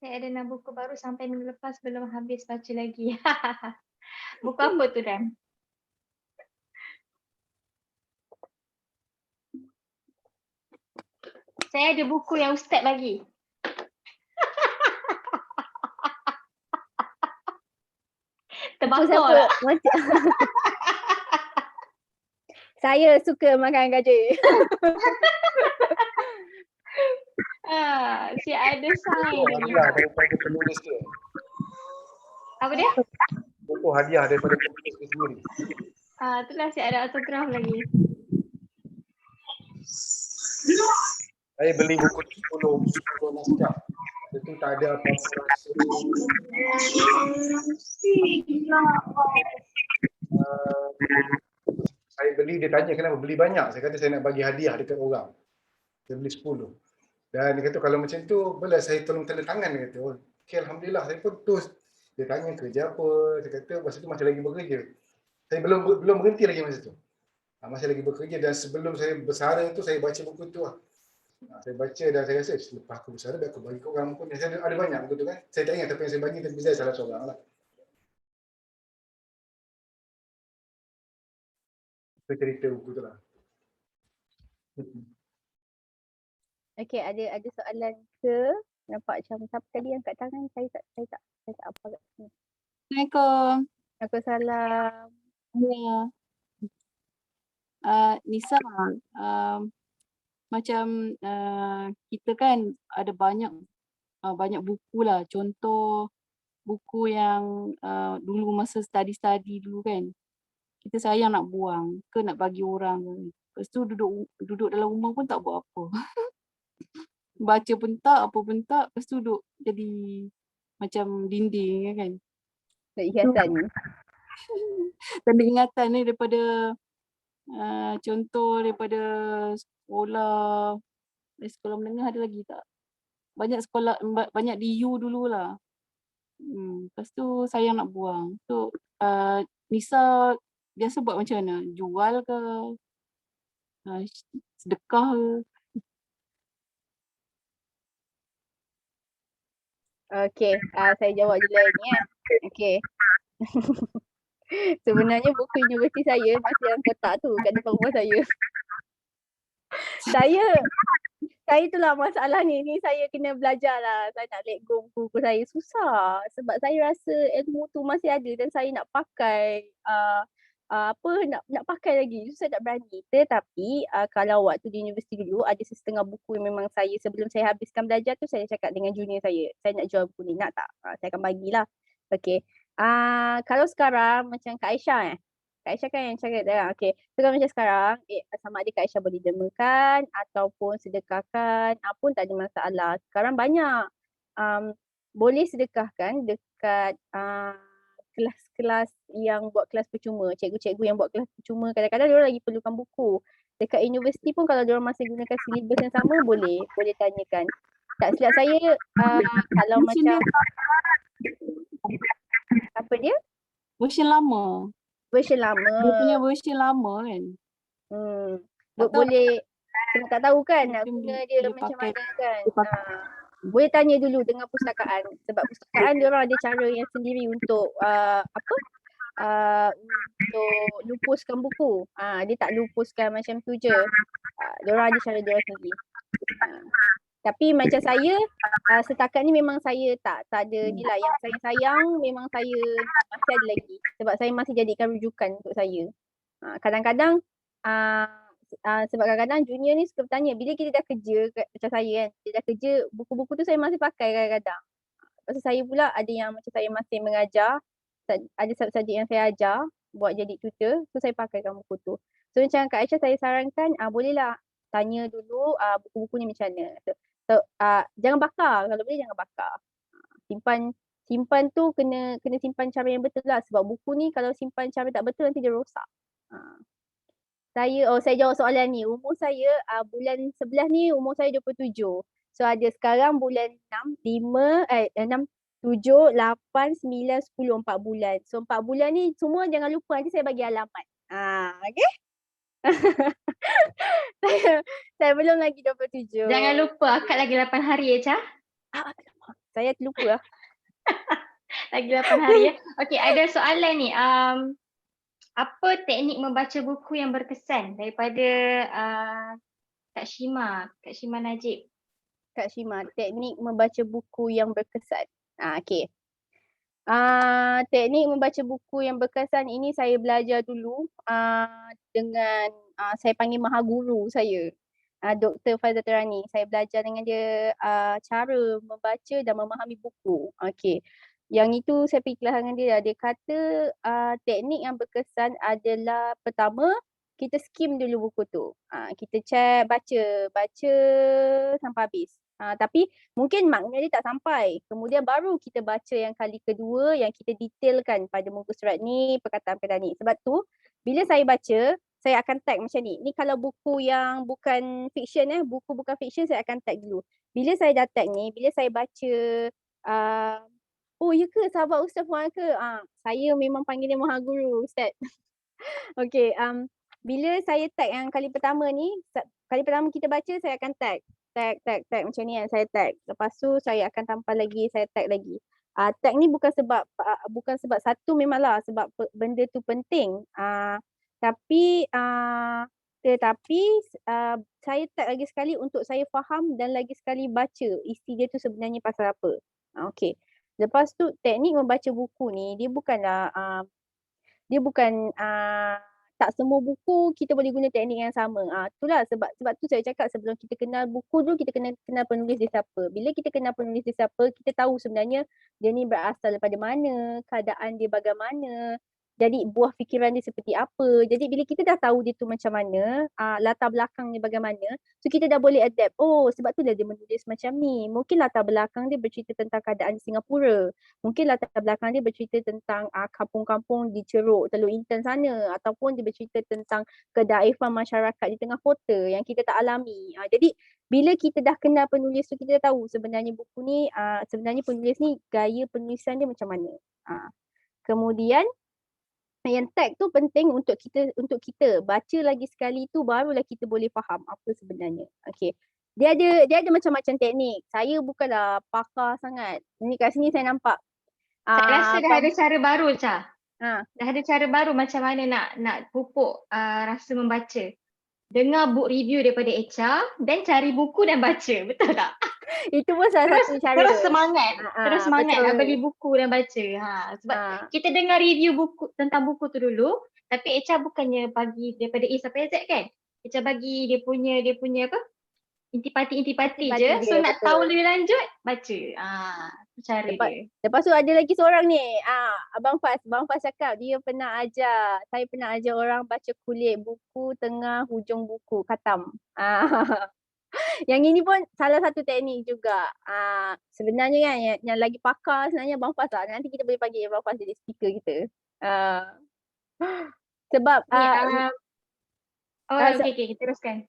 Saya ada 6 buku baru sampai minggu lepas belum habis baca lagi. Buku apa tu Dan? Saya ada buku yang Ustaz bagi. Terbakar lah. Saya suka makan gaji. Si ada sign lagi. Hadiah daripada penulis dia. Apa dia? Buku hadiah daripada penulis dia sendiri. Itulah si ada autograf lagi. Saya beli buku 10 naskah. Itu tak ada apa-apa. Saya beli, dia tanya kenapa beli banyak. Saya kata saya nak bagi hadiah dekat orang. Saya beli 10. Dan dia kata kalau macam tu boleh saya tolong tanda tangan. Dia kata, oh, okay, Alhamdulillah saya pun terus. Dia tanya kerja apa. Saya kata masa tu masih lagi bekerja. Saya belum berhenti lagi masa tu. Masih lagi bekerja dan sebelum saya bersara tu saya baca buku tu lah. Saya baca dan saya rasa selepas aku bersara aku bagi ke orang pun. Saya ada banyak buku tu kan. Saya tak ingat tapi yang saya bagi tapi saya salah seorang lah. Saya cerita buku tu lah. Okey, ada soalan ke? Nampak macam siapa tadi yang kat tangan? Saya tak apa kat sini. Assalamualaikum. Waalaikumsalam. Ya. Nisa, macam kita kan ada banyak buku lah. Contoh buku yang dulu masa study dulu kan. Kita sayang nak buang ke nak bagi orang. Lepas tu duduk dalam rumah pun tak buat apa. baca pun tak, apa pun tak, lepas tu duduk jadi macam dinding kan. Tak hiasan. Tanda ingatan ni daripada contoh daripada sekolah, sekolah menengah ada lagi tak? Banyak sekolah, banyak di U dululah. Lepas tu sayang nak buang. So Nisa biasa buat macam mana? Jual ke? Sedekah ke? Okay, saya jawab dulu ni Okay. Sebenarnya buku universiti saya masih dalam kotak tu kat depan rumah saya. Saya itulah masalah ni saya kena belajar lah. Saya nak let go buku saya. Susah sebab saya rasa ilmu tu masih ada dan saya nak pakai nak pakai lagi. Saya tak berani. Tetapi kalau waktu di universiti dulu ada setengah buku yang memang saya sebelum saya habiskan belajar tu saya cakap dengan junior saya nak jual buku ni, nak tak? Saya akan bagilah. Okay. Kalau sekarang macam Kak Aisyah Kak Aisyah kan yang cakap dah. Okay. So kalau macam sekarang, sama ada Kak Aisyah boleh dermakan ataupun sedekahkan, pun tak ada masalah. Sekarang banyak boleh sedekahkan dekat kelas-kelas yang buat kelas percuma. Cikgu-cikgu yang buat kelas percuma kadang-kadang diorang lagi perlukan buku. Dekat universiti pun kalau diorang masih gunakan silibus yang sama boleh tanyakan. Tak silap saya kalau Version macam dia apa dia? version lama. Version lama. Dia punya version lama kan. Tak boleh kena tak tahu kan nak Mungkin guna dia dia macam pakai- mana kan. dia pakai. Boleh tanya dulu dengan pustakaan sebab pustakaan dia orang ada cara yang sendiri untuk untuk lupuskan buku. Dia tak lupuskan macam tu je. Dia orang ada cara dia orang sendiri. Tapi macam saya setakat ni memang saya tak ada ni lah. Yang saya sayang memang saya masih ada lagi sebab saya masih jadikan rujukan untuk saya. Kadang-kadang sebab kadang-kadang junior ni suka bertanya bila kita dah kerja macam saya kan, dia dah kerja buku-buku tu saya masih pakai kadang-kadang. Lepas tu saya pula ada yang macam saya masih mengajar, ada subjek yang saya ajar buat jadi tutor, so saya pakaikan buku tu. So macam Kak Aisyah saya sarankan bolehlah tanya dulu buku-buku ni macam mana. So jangan bakar, kalau boleh jangan bakar. Simpan tu kena simpan cara yang betul lah sebab buku ni kalau simpan cara tak betul nanti dia rosak. Saya jawab soalan ni. Umur saya bulan 11 ni umur saya 27. So ada sekarang bulan 6, 7, 8, 9, 10, 4 bulan. So 4 bulan ni semua jangan lupa nanti saya bagi alamat. Okay? saya belum lagi 27. Jangan lupa akad lagi 8 hari ya, Cha. Saya terlupa lah. Lagi 8 hari ya. Okey, ada soalan ni. Apa teknik membaca buku yang berkesan daripada Kak Shima Najib? Kak Shima, teknik membaca buku yang berkesan. Okay. Teknik membaca buku yang berkesan ini saya belajar dulu dengan saya panggil maha guru saya, Dr. Faizal Terani. Saya belajar dengan dia cara membaca dan memahami buku. Okay. Yang itu saya pergi kelas dengan dia. Dia kata teknik yang berkesan adalah pertama, kita skim dulu buku tu. Kita check, baca sampai habis. Tapi mungkin makna dia tak sampai. Kemudian baru kita baca yang kali kedua yang kita detailkan pada muka surat ni, perkataan-perkataan ni. Sebab tu bila saya baca, saya akan tag macam ni. Ni kalau buku yang bukan fiction buku bukan fiction saya akan tag dulu. Bila saya dah tag ni, bila saya baca oh ya ke sahabat Ustaz Puan ke? Saya memang panggil dia Maha Guru Ustaz. Okay, bila saya tag yang kali pertama ni, kali pertama kita baca saya akan tag macam ni kan, saya tag. Lepas tu saya akan tampal lagi, saya tag lagi. Tag ni bukan sebab satu memanglah sebab benda tu penting. Tapi saya tag lagi sekali untuk saya faham dan lagi sekali baca isi dia tu sebenarnya pasal apa. Okay. Lepas tu teknik membaca buku ni dia bukan tak semua buku kita boleh guna teknik yang sama. Itulah sebab tu saya cakap sebelum kita kenal buku dulu kita kena kenal penulis dia siapa. Bila kita kenal penulis dia siapa, kita tahu sebenarnya dia ni berasal daripada mana, keadaan dia bagaimana. Jadi buah fikiran dia seperti apa. Jadi bila kita dah tahu dia tu macam mana, latar belakang dia bagaimana, so kita dah boleh adapt. Oh, sebab tu dia menulis macam ni. Mungkin latar belakang dia bercerita tentang keadaan di Singapura. Mungkin latar belakang dia bercerita tentang kampung-kampung di Ceruk, Teluk Intan sana, ataupun dia bercerita tentang kedaifan masyarakat di tengah kota yang kita tak alami. Jadi bila kita dah kenal penulis tu, kita dah tahu sebenarnya buku ni, sebenarnya penulis ni gaya penulisan dia macam mana. Kemudian yang tag tu penting untuk kita baca lagi sekali tu barulah kita boleh faham apa sebenarnya. Okey. Dia ada macam-macam teknik. Saya bukanlah pakar sangat. Ni kat sini saya nampak. Saya rasa dah ada cara baru, Cha. Ha. Dah ada cara baru macam mana nak pupuk rasa membaca. Dengar book review daripada Echa dan cari buku dan baca. Betul tak? Itu pun salah satu cara. Terus semangat. Terus semangat betul. nak beli buku dan baca. Sebab kita dengar review buku tentang buku tu dulu, tapi Echa bukannya bagi daripada A sampai Z kan? Echa bagi dia punya apa? Intipati je. So nak betul. tahu lebih lanjut, baca. Tu cara dia. Lepas tu ada lagi seorang ni. Abang Faz cakap dia pernah ajar. Saya pernah ajar orang baca kulit buku tengah hujung buku. Khatam. Yang ini pun salah satu teknik juga. Sebenarnya kan yang lagi pakar sebenarnya Abang Faz lah. Nanti kita boleh panggil Abang Faz jadi speaker kita. Sebab okey, teruskan.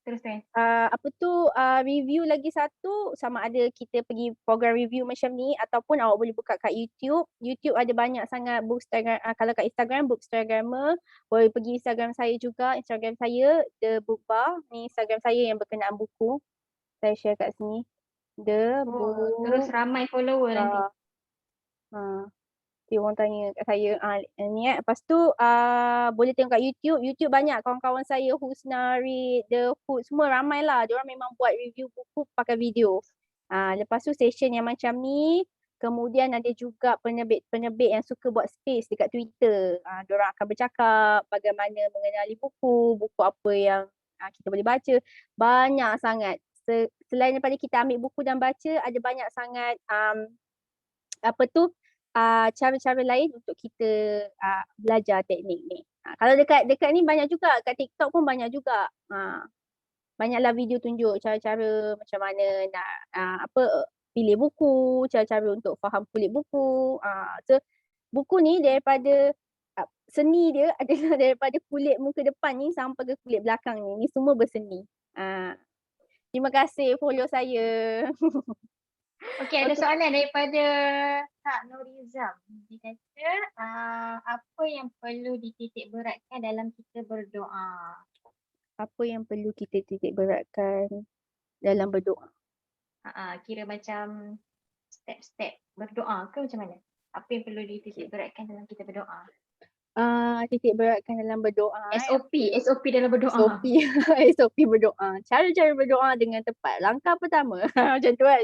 Review lagi satu, sama ada kita pergi program review macam ni ataupun awak boleh buka kat YouTube. YouTube ada banyak sangat bookstagram. Kalau kat Instagram, Bookstagrammer. Boleh pergi Instagram saya juga. Instagram saya The Book Bar. Ni Instagram saya yang berkenaan buku. Saya share kat sini. The Book. Terus ramai follower nanti. Dia orang tanya kat saya ni lepas tu boleh tengok kat YouTube. YouTube banyak kawan-kawan saya, Husna, Read, The Hood, semua ramai lah. Diorang memang buat review buku pakai video. Lepas tu session yang macam ni. Kemudian ada juga penerbit yang suka buat space dekat Twitter. Diorang akan bercakap bagaimana mengenali buku apa yang kita boleh baca. Banyak sangat. Selain daripada kita ambil buku dan baca, ada banyak sangat cara-cara lain untuk kita belajar teknik ni. Kalau dekat ni banyak juga, kat TikTok pun banyak juga. Banyaklah video tunjuk cara-cara macam mana nak pilih buku, cara-cara untuk faham kulit buku. So buku ni daripada seni dia adalah daripada kulit muka depan ni sampai ke kulit belakang ni. Ni semua berseni. Terima kasih follow saya. Okey, ada soalan daripada Kak Nurizam. Dia kata, apa yang perlu dititik beratkan dalam kita berdoa? Apa yang perlu kita titik beratkan dalam berdoa? Kira macam step-step berdoa ke macam mana? Apa yang perlu dititik beratkan dalam kita berdoa? Titik beratkan dalam berdoa. SOP dalam berdoa. SOP berdoa. Cara-cara berdoa dengan tepat. Langkah pertama. Macam tu kan.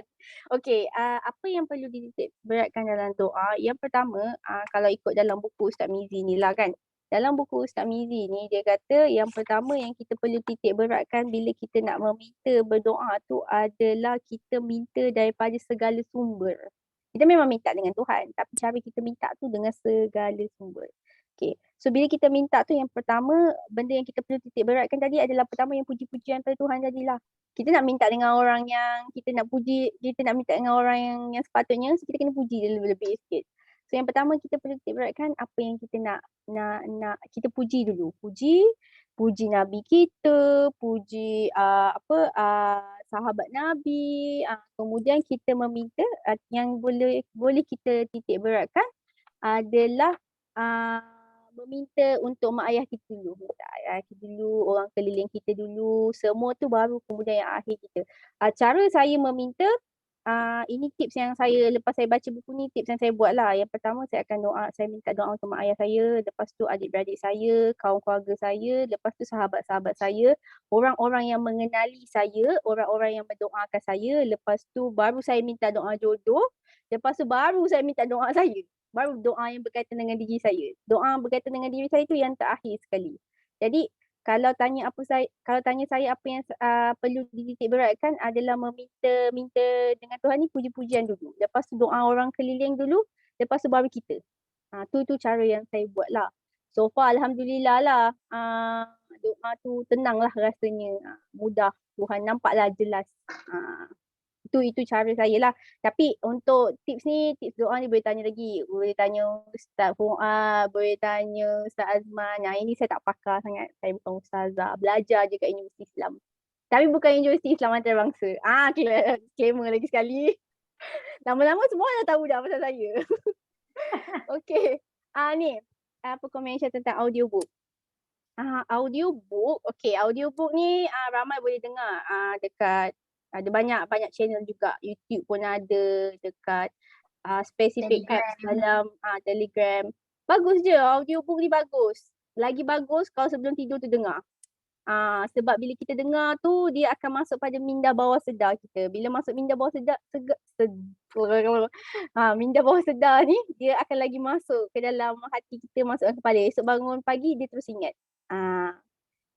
Okey, apa yang perlu dititik beratkan dalam doa? Yang pertama, kalau ikut dalam buku Ustaz Mizi ni lah kan. Dalam buku Ustaz Mizi ni dia kata yang pertama yang kita perlu titik beratkan bila kita nak meminta berdoa tu adalah kita minta daripada segala sumber. Kita memang minta dengan Tuhan, tapi cara kita minta tu dengan segala sumber. Okay. So bila kita minta tu yang pertama, benda yang kita perlu titik beratkan tadi adalah pertama yang puji-pujian pada Tuhan tadilah. Kita nak minta dengan orang yang kita nak puji, kita nak minta dengan orang yang sepatutnya, so kita kena puji dia lebih sikit. So yang pertama kita perlu titik beratkan apa yang kita nak kita puji dulu. Puji Nabi kita, puji sahabat Nabi, kemudian kita meminta yang boleh kita titik beratkan adalah meminta untuk mak ayah kita dulu. Minta ayah kita dulu, orang keliling kita dulu, semua tu baru kemudian yang akhir kita. Cara saya meminta, ini tips yang saya lepas saya baca buku ni, tips yang saya buat lah. Yang pertama saya minta doa untuk mak ayah saya, lepas tu adik-beradik saya, kaum keluarga saya, lepas tu sahabat-sahabat saya, orang-orang yang mengenali saya, orang-orang yang mendoakan saya, lepas tu baru saya minta doa jodoh, lepas tu baru saya minta doa saya. Baru doa yang berkaitan dengan diri saya. Doa berkaitan dengan diri saya tu yang terakhir sekali. Jadi kalau tanya saya apa yang perlu dititik beratkan adalah minta dengan Tuhan ni puji-pujian dulu. Lepas tu doa orang keliling dulu, lepas tu baru kita. Tu cara yang saya buat lah. So far alhamdulillah lah, doa tu tenang lah rasanya, mudah, Tuhan nampaklah jelas. Itu cara saya lah. Tapi untuk tips ni, tips doa ni boleh tanya lagi. Boleh tanya Ustaz Fuad, boleh tanya Ustaz Azman. Ini saya tak pakar sangat. Saya bukan ustazah. Belajar je kat Universiti Islam. Tapi bukan Universiti Islam Antarabangsa. Disclaimer lagi sekali. Lama-lama semua dah tahu dah pasal saya. Okay. Ni. Apa komen Aisyah tentang audiobook. Audiobook. Okay, audiobook ni ramai boleh dengar. Dekat ada banyak channel juga. YouTube pun ada, dekat spesifik apps dalam Telegram. Bagus je, audiobook ni bagus. Lagi bagus kalau sebelum tidur tu dengar. Sebab bila kita dengar tu dia akan masuk pada minda bawah sedar kita. Bila masuk minda bawah sedar minda bawah sedar ni dia akan lagi masuk ke dalam hati kita, masuk dalam kepala. Esok bangun pagi dia terus ingat.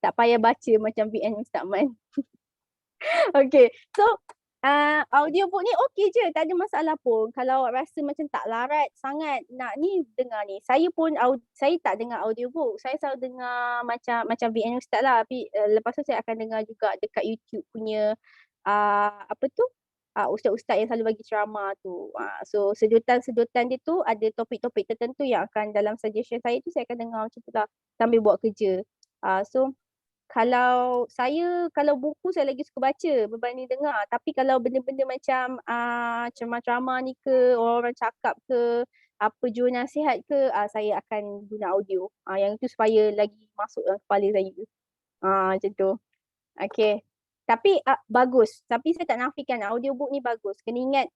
Tak payah baca macam VN Mustaqman. Okay, so audiobook ni okey je, tak ada masalah pun. Kalau rasa macam tak larat sangat nak ni, dengar ni. Saya pun saya tak dengar audiobook. Saya selalu dengar macam VN Ustaz lah. Tapi lepas tu saya akan dengar juga dekat YouTube punya ustaz-ustaz yang selalu bagi ceramah tu. So sedutan-sedutan dia tu ada topik-topik tertentu yang akan dalam suggestion saya tu saya akan dengar macam tu lah sambil buat kerja. So kalau buku saya lagi suka baca berbanding dengar. Tapi kalau benda-benda macam ceramah-ceramah ni ke, orang cakap ke, apa juru nasihat ke, saya akan guna audio. Yang itu supaya lagi masuk dalam kepala saya. Macam tu. Okay. Tapi bagus. Tapi saya tak nafikan audiobook ni bagus. Kena ingat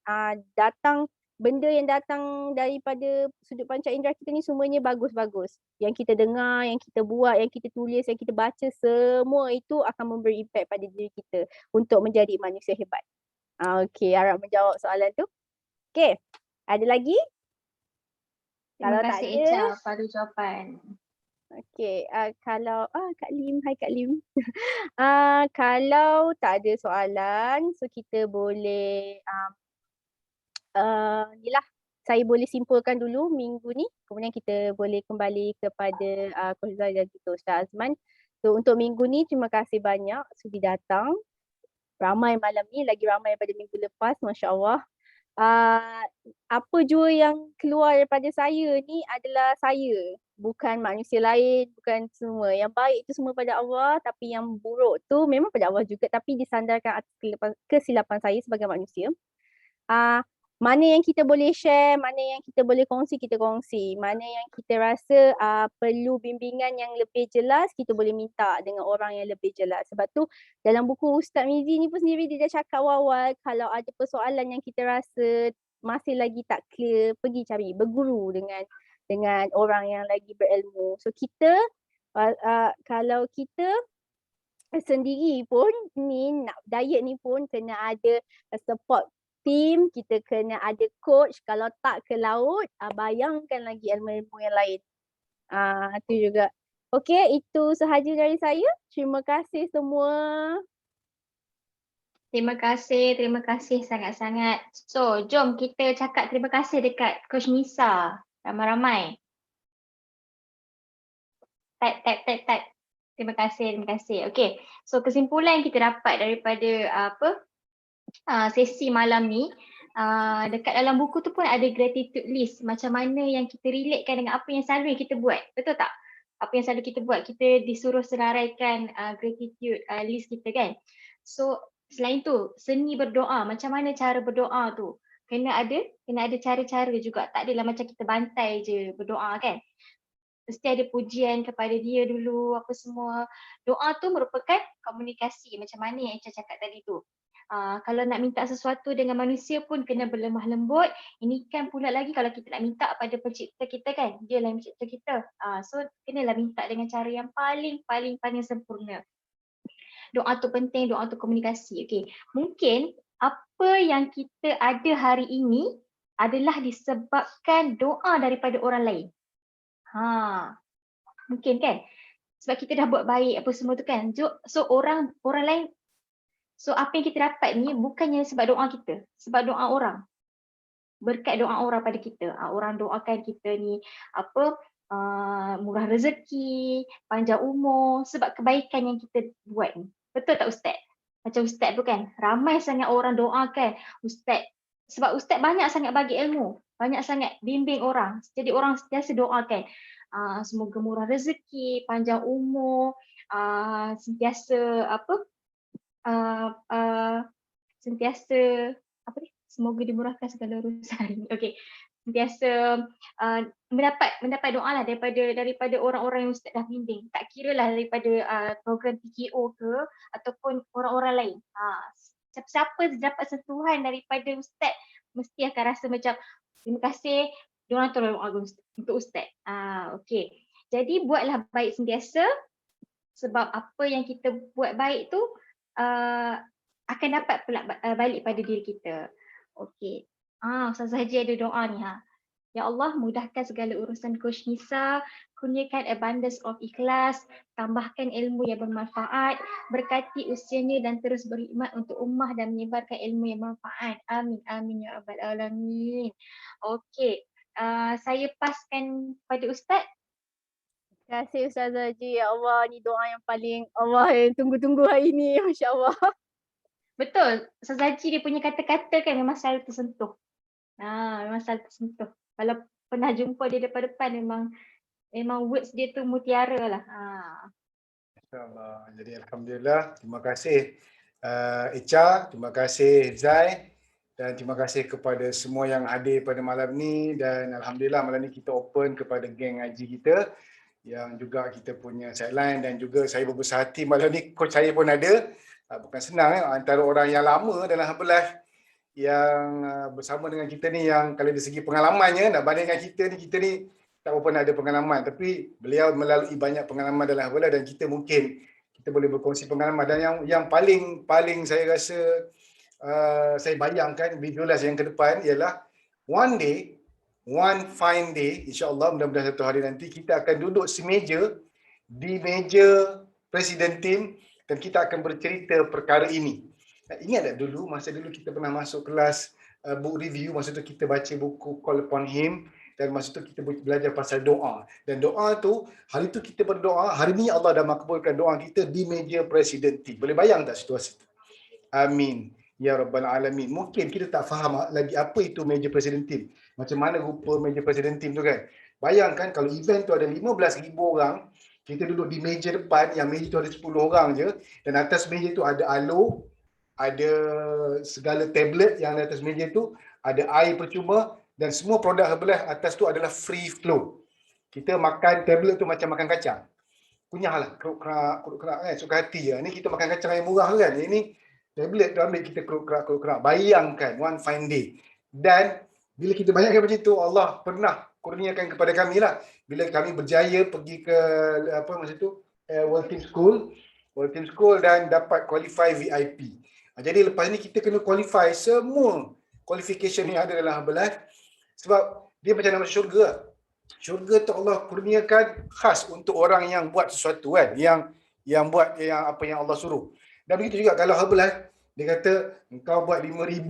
benda yang datang daripada sudut panca indera kita ni semuanya bagus-bagus. Yang kita dengar, yang kita buat, yang kita tulis, yang kita baca, semua itu akan memberi impact pada diri kita untuk menjadi manusia hebat. Okay, harap menjawab soalan tu. Okay, ada lagi? Terima kasih Echa pada jawapan. Okay, kalau Kak Lim, hai Kak Lim. Kalau tak ada soalan, so kita boleh ni lah, saya boleh simpulkan dulu minggu ni, kemudian kita boleh kembali kepada Coach Zai dan juga Ustaz Azman. So untuk minggu ni terima kasih banyak sudi datang. Ramai malam ni, lagi ramai pada minggu lepas, Masya Allah. Apa jua yang keluar daripada saya ni adalah saya, bukan manusia lain, bukan semua. Yang baik itu semua pada Allah, tapi yang buruk tu memang pada Allah juga, tapi disandarkan atas kesilapan saya sebagai manusia. Mana yang kita boleh share, mana yang kita boleh kongsi, kita kongsi. Mana yang kita rasa perlu bimbingan yang lebih jelas, kita boleh minta dengan orang yang lebih jelas. Sebab tu dalam buku Ustaz Mizi ni pun sendiri dia dah cakap awal, kalau ada persoalan yang kita rasa masih lagi tak clear, pergi cari, berguru dengan orang yang lagi berilmu. So kita, kalau kita sendiri pun ni nak diet ni pun kena ada support team, kita kena ada coach. Kalau tak ke laut, bayangkan lagi ilmu-ilmu yang lain. Itu juga. Okey, itu sahaja dari saya. Terima kasih semua. Terima kasih sangat-sangat. So, jom kita cakap terima kasih dekat Coach Nisa. Ramai-ramai. Type. Terima kasih. Okey. So, kesimpulan yang kita dapat daripada sesi malam ni, dekat dalam buku tu pun ada gratitude list, macam mana yang kita relatekan dengan apa yang selalu kita buat, betul tak? Apa yang selalu kita buat, kita disuruh senaraikan gratitude list kita kan. So selain tu, seni berdoa, macam mana cara berdoa tu, kena ada cara-cara juga, tak adalah macam kita bantai je berdoa kan. Mesti ada pujian kepada dia dulu, apa semua. Doa tu merupakan komunikasi, macam mana yang Echa cakap tadi tu. Kalau nak minta sesuatu dengan manusia pun kena berlemah lembut. Ini kan pula lagi kalau kita nak minta pada pencipta kita kan, dia lah yang mencipta kita. So kenalah minta dengan cara yang paling sempurna. Doa tu penting, doa tu komunikasi. Okay. Mungkin apa yang kita ada hari ini adalah disebabkan doa daripada orang lain. Mungkin kan? Sebab kita dah buat baik apa semua tu kan. So orang lain, so apa yang kita dapat ni bukannya sebab doa kita, sebab doa orang. Berkat doa orang pada kita. Orang doakan kita ni murah rezeki, panjang umur sebab kebaikan yang kita buat ni. Betul tak Ustaz? Macam Ustaz tu kan, ramai sangat orang doakan Ustaz. Sebab Ustaz banyak sangat bagi ilmu, banyak sangat bimbing orang. Jadi orang sentiasa doakan semoga murah rezeki, panjang umur, sentiasa sentiasa semoga dimurahkan segala urusan. Okey. Sentiasa mendapat doa lah daripada orang-orang yang Ustaz dah bimbing. Tak kira lah daripada program PKO ke ataupun orang-orang lain. Siapa-siapa dapat sentuhan daripada Ustaz mesti akan rasa macam terima kasih, diorang tolong doa untuk Ustaz. Okey. Jadi buatlah baik sentiasa sebab apa yang kita buat baik tu akan dapat pula balik pada diri kita. Okey. Ustazah Haji ada doa ni Ya Allah, mudahkan segala urusan Coach Nisa, kurniakan abundance of ikhlas, tambahkan ilmu yang bermanfaat, berkati usianya dan terus berkhidmat untuk ummah dan menyebarkan ilmu yang bermanfaat. Amin, amin ya rabbal alamin. Okey, saya paskan pada Ustaz. Terima kasih Ustazah Haji. Ya Allah, ni doa yang paling Allah yang tunggu-tunggu hari ni. Masya Allah. Betul, Ustazah Haji dia punya kata-kata kan memang selalu tersentuh. Memang selalu tersentuh. Kalau pernah jumpa dia depan-depan memang words dia tu mutiara lah. InsyaAllah. Jadi Alhamdulillah, terima kasih Echa, terima kasih Zai dan terima kasih kepada semua yang hadir pada malam ni dan Alhamdulillah malam ni kita open kepada geng ngaji kita yang juga kita punya sideline dan juga saya berbesar hati malam ni coach saya pun ada. Bukan senang antara orang yang lama dalam Herbalife yang bersama dengan kita ni yang kalau dari segi pengalamannya nak bandingkan kita ni tak pernah ada pengalaman tapi beliau melalui banyak pengalaman dalam Herbalife dan kita mungkin kita boleh berkongsi pengalaman dan yang paling saya rasa saya bayangkan visualize yang ke depan ialah one fine day insya-Allah mudah-mudahan satu hari nanti kita akan duduk semeja di meja presiden team dan kita akan bercerita perkara ini. Ingat tak dulu, masa dulu kita pernah masuk kelas book review, masa tu kita baca buku Call Upon Him dan masa tu kita belajar pasal doa. Dan doa tu, hari tu kita berdoa, hari ni Allah dah makbulkan doa kita di meja presiden team. Boleh bayang tak situasi tu? Amin. Ya Rabbal Alamin. Mungkin kita tak faham lagi apa itu meja presiden team. Macam mana rupa meja presiden team tu kan. Bayangkan kalau event tu ada 15,000 orang, kita duduk di meja depan, yang meja tu ada 10 orang je dan atas meja tu ada alo, ada segala tablet yang di atas meja tu, ada air percuma dan semua produk Herbalife atas tu adalah free flow. Kita makan tablet tu macam makan kacang. Kunyahlah, keruk-kerak kan, suka hati je. Ni kita makan kacang yang murah kan. Ini tablet tu ambil kita keruk-kerak. Bayangkan one fine day. Dan bila kita bayangkan macam tu, Allah pernah kurniakan kepada kami lah. Bila kami berjaya pergi ke masa tu World Team School dan dapat qualify VIP. Jadi lepas ni kita kena qualify semua qualification yang ada dalam Herbalife sebab dia macam nak masuk syurga. Syurga tu Allah kurniakan khas untuk orang yang buat sesuatu kan, yang buat yang apa yang Allah suruh. Dan begitu juga kalau Herbalife dia kata engkau buat 5,000,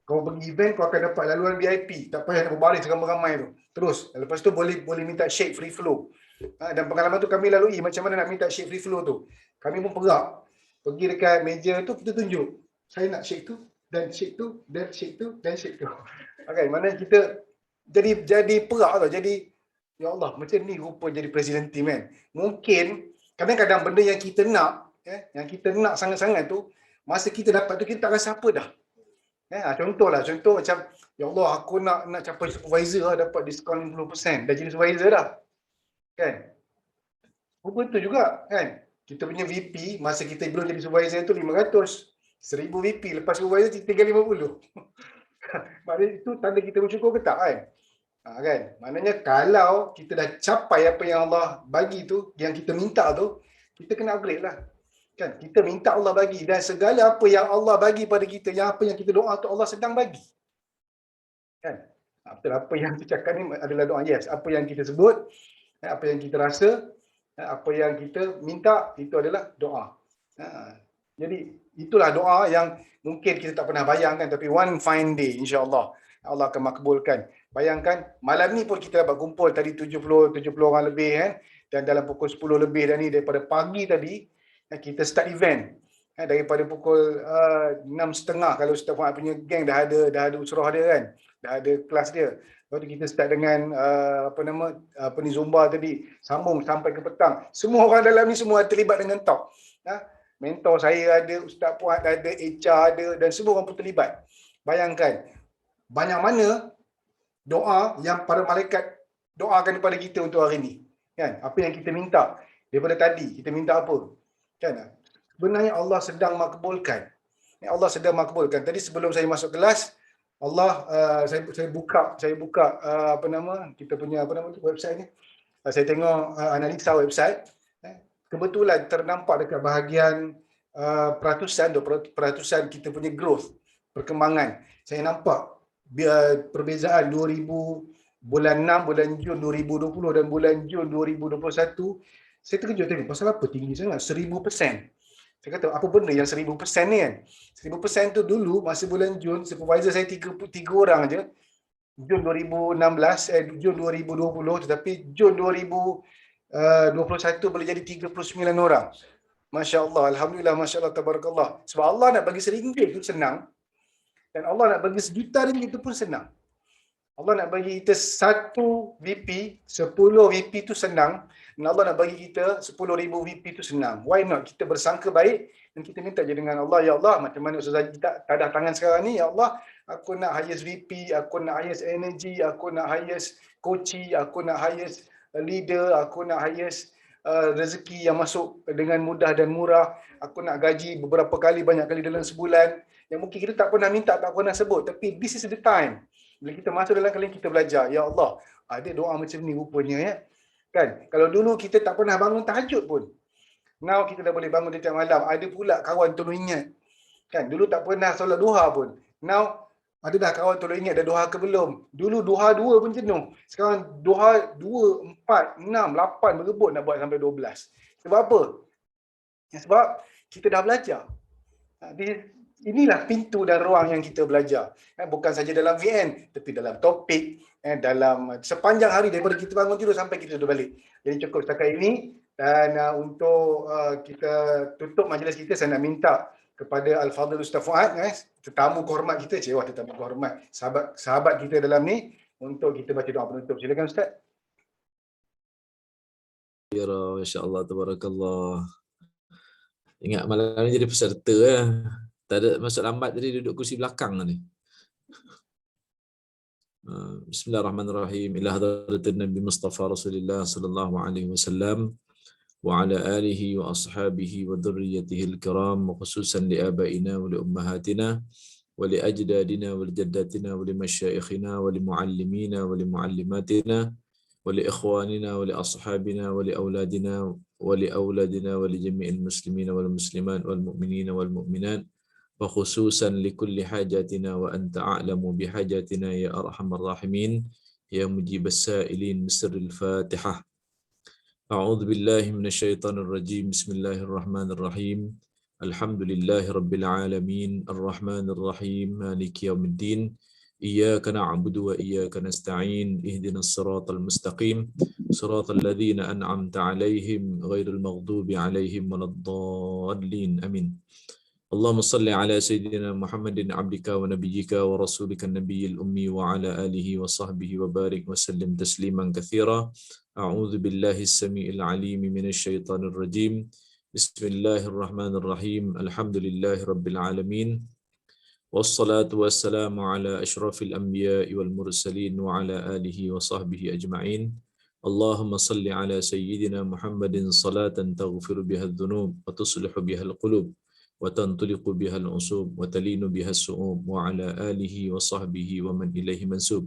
kau pergi event kau akan dapat laluan VIP, tak payah nak berbaris ramai-ramai tu. Terus lepas tu boleh minta shake free flow. Dan pengalaman tu kami lalui macam mana nak minta shake free flow tu. Kami pun perak. Pergi dekat meja tu kita tunjuk. Saya nak shake tu dan shake tu dan shake tu dan shake tu. Okay, mana kita jadi perak tau. Jadi ya Allah, macam ni rupa jadi presiden team kan. Mungkin kadang-kadang benda yang kita nak, yang kita nak sangat-sangat tu, masa kita dapat tu kita tak rasa apa dah. Contoh macam ya Allah aku nak capai supervisor lah, dapat diskaun 50%, dah jadi supervisor dah. Kan? Rupa tu juga kan. Kita punya VP masa kita belum jadi supervisor tu 500. 1,000 VP lepas supervisor tinggal 50. Maknanya itu tanda kita bersyukur ke tak kan? Kan? Maknanya kalau kita dah capai apa yang Allah bagi tu, yang kita minta tu, kita kena upgrade lah. Kan? Kita minta Allah bagi dan segala apa yang Allah bagi pada kita, yang apa yang kita doa tu Allah sedang bagi. Kan? Betul, apa yang kita cakap ni adalah doa. Yes, apa yang kita sebut, apa yang kita rasa, apa yang kita minta, itu adalah doa. Jadi itulah doa yang mungkin kita tak pernah bayangkan, tapi one fine day insya-Allah Allah akan makbulkan. Bayangkan malam ni pun kita dapat kumpul tadi 70 orang lebih kan, dan dalam pukul 10 lebih dah ni daripada pagi tadi kita start event. Daripada pukul 6.30 kalau Ustaz Fuad punya geng dah ada usrah dia kan, dah ada kelas dia. Lepas tu kita start dengan Zumba tadi, sambung sampai ke petang. Semua orang dalam ni semua terlibat dengan talk. Mentor saya ada, Ustaz Fuad ada, HR ada, dan semua orang pun terlibat. Bayangkan banyak mana doa yang para malaikat doakan kepada kita untuk hari ni. Kan? Apa yang kita minta daripada tadi, kita minta apa? Kan? Sebenarnya Allah sedang makbulkan. Allah sedang makbulkan. Tadi sebelum saya masuk kelas, Allah saya buka kita punya website ni. Saya tengok analisa website. Kebetulan ternampak dekat bahagian peratusan kita punya growth, perkembangan. Saya nampak perbezaan 2000 bulan 6, bulan Jun 2020 dan bulan Jun 2021. Saya terkejut tengok pasal apa tinggi sangat 1000%. Saya kata apa benda yang 1000% ni kan. 1000% tu dulu masa bulan Jun supervisor saya 3 orang aja. Jun 2016 Jun 2020, tetapi Jun 2021 boleh jadi 39 orang. Masya-Allah, alhamdulillah, masya-Allah, tabarakallah. Sebab Allah nak bagi RM1 tu senang. Dan Allah nak bagi RM1 juta tu pun senang. Allah nak bagi kita 1 VP, 10 VP tu senang. Dan Allah nak bagi kita 10,000 VP tu senang. Why not? Kita bersangka baik dan kita minta je dengan Allah, ya Allah, macam mana Ustaz Haji tak ada tangan sekarang ni, ya Allah, aku nak highest VP, aku nak highest energy, aku nak highest coach, aku nak highest leader, aku nak highest rezeki yang masuk dengan mudah dan murah, aku nak gaji beberapa kali, banyak kali dalam sebulan, yang mungkin kita tak pernah minta, tak pernah sebut, tapi this is the time. Bila kita masuk dalam kalian, kita belajar, ya Allah, ada doa macam ni rupanya ya. Kan? Kalau dulu kita tak pernah bangun tahajud pun, now kita dah boleh bangun setiap malam. Ada pula kawan tolong ingat. Kan? Dulu tak pernah solat duha pun, now ada dah kawan tolong ingat dah duha ke belum. Dulu duha 2 pun jenuh. Sekarang duha 2, 4, 6, 8 berebut nak buat sampai 12. Sebab apa? Sebab kita dah belajar. Inilah pintu dan ruang yang kita belajar. Bukan saja dalam VN, tapi dalam topik, dalam sepanjang hari daripada kita bangun tidur sampai kita sudah balik. Jadi cukup setakat ini. Dan untuk kita tutup majlis kita, saya nak minta kepada Al-Fadhil Ustaz Fuad, tetamu kehormat kita, tetamu kehormat, sahabat kita dalam ni, untuk kita baca doa penutup. Silakan Ustaz. Ya, masya-Allah, tabarakallah. Ingat malam ni jadi peserta ya. Tak ada masuk lambat tadi, duduk kursi belakang ni. Bismillahirrahmanirrahim. Ila hadratin Nabi Mustafa Rasulullah sallallahu alaihi wasallam wa ala alihi wa ashabihi wa dhurriyyatihi al-kiram, wa khususan li abaina wa li ummahatina wa li ajdadina wa li jaddatina wa li masyayikhina wa li muallimina wa li muallimatina wa li ikhwanina wa li ashabina wa li auladina wa li auladina wa li jami'il muslimina wal muslimat wal mu'minina wal mu'minat, wa khususan li kulli hajatina wa anta a'lamu bi hajatina ya arhamar rahimin ya mujibas sa'ilin. Bismillahil Fatihah. A'udzu billahi minasyaitonir rajim. Bismillahirrahmanirrahim. Alhamdulillahi rabbil alamin, arrahmanir rahim, maliki yaumiddin. Iyyaka na'budu wa iyyaka nasta'in. Ihdinas siratal mustaqim. Siratal ladzina an'amta 'alaihim ghairil maghdubi 'alaihim waladdallin. Amin. Allahumma salli ala Sayyidina Muhammadin abdika wa nabiyyika wa rasulika nabiyil ummi wa ala alihi wa sahbihi wa barik wa sallim tasliman katsira. A'udzu billahi as-sami'il 'alim minasy syaithanir rajim. Bismillahirrahmanirrahim. Alhamdulillahi rabbil alamin. Wassalatu wassalamu ala asyrafil anbiya'i wal mursalin wa ala alihi wa sahbihi ajma'in. Allahumma salli ala Sayyidina Muhammadin salatan taghfiru biha adh-dhunub wa tuslihu biha al-qulub wa tantuliqu biha al-usub wa talinu biha as-su'ub wa ala alihi wa sahbihi wa man ilaihi mansub.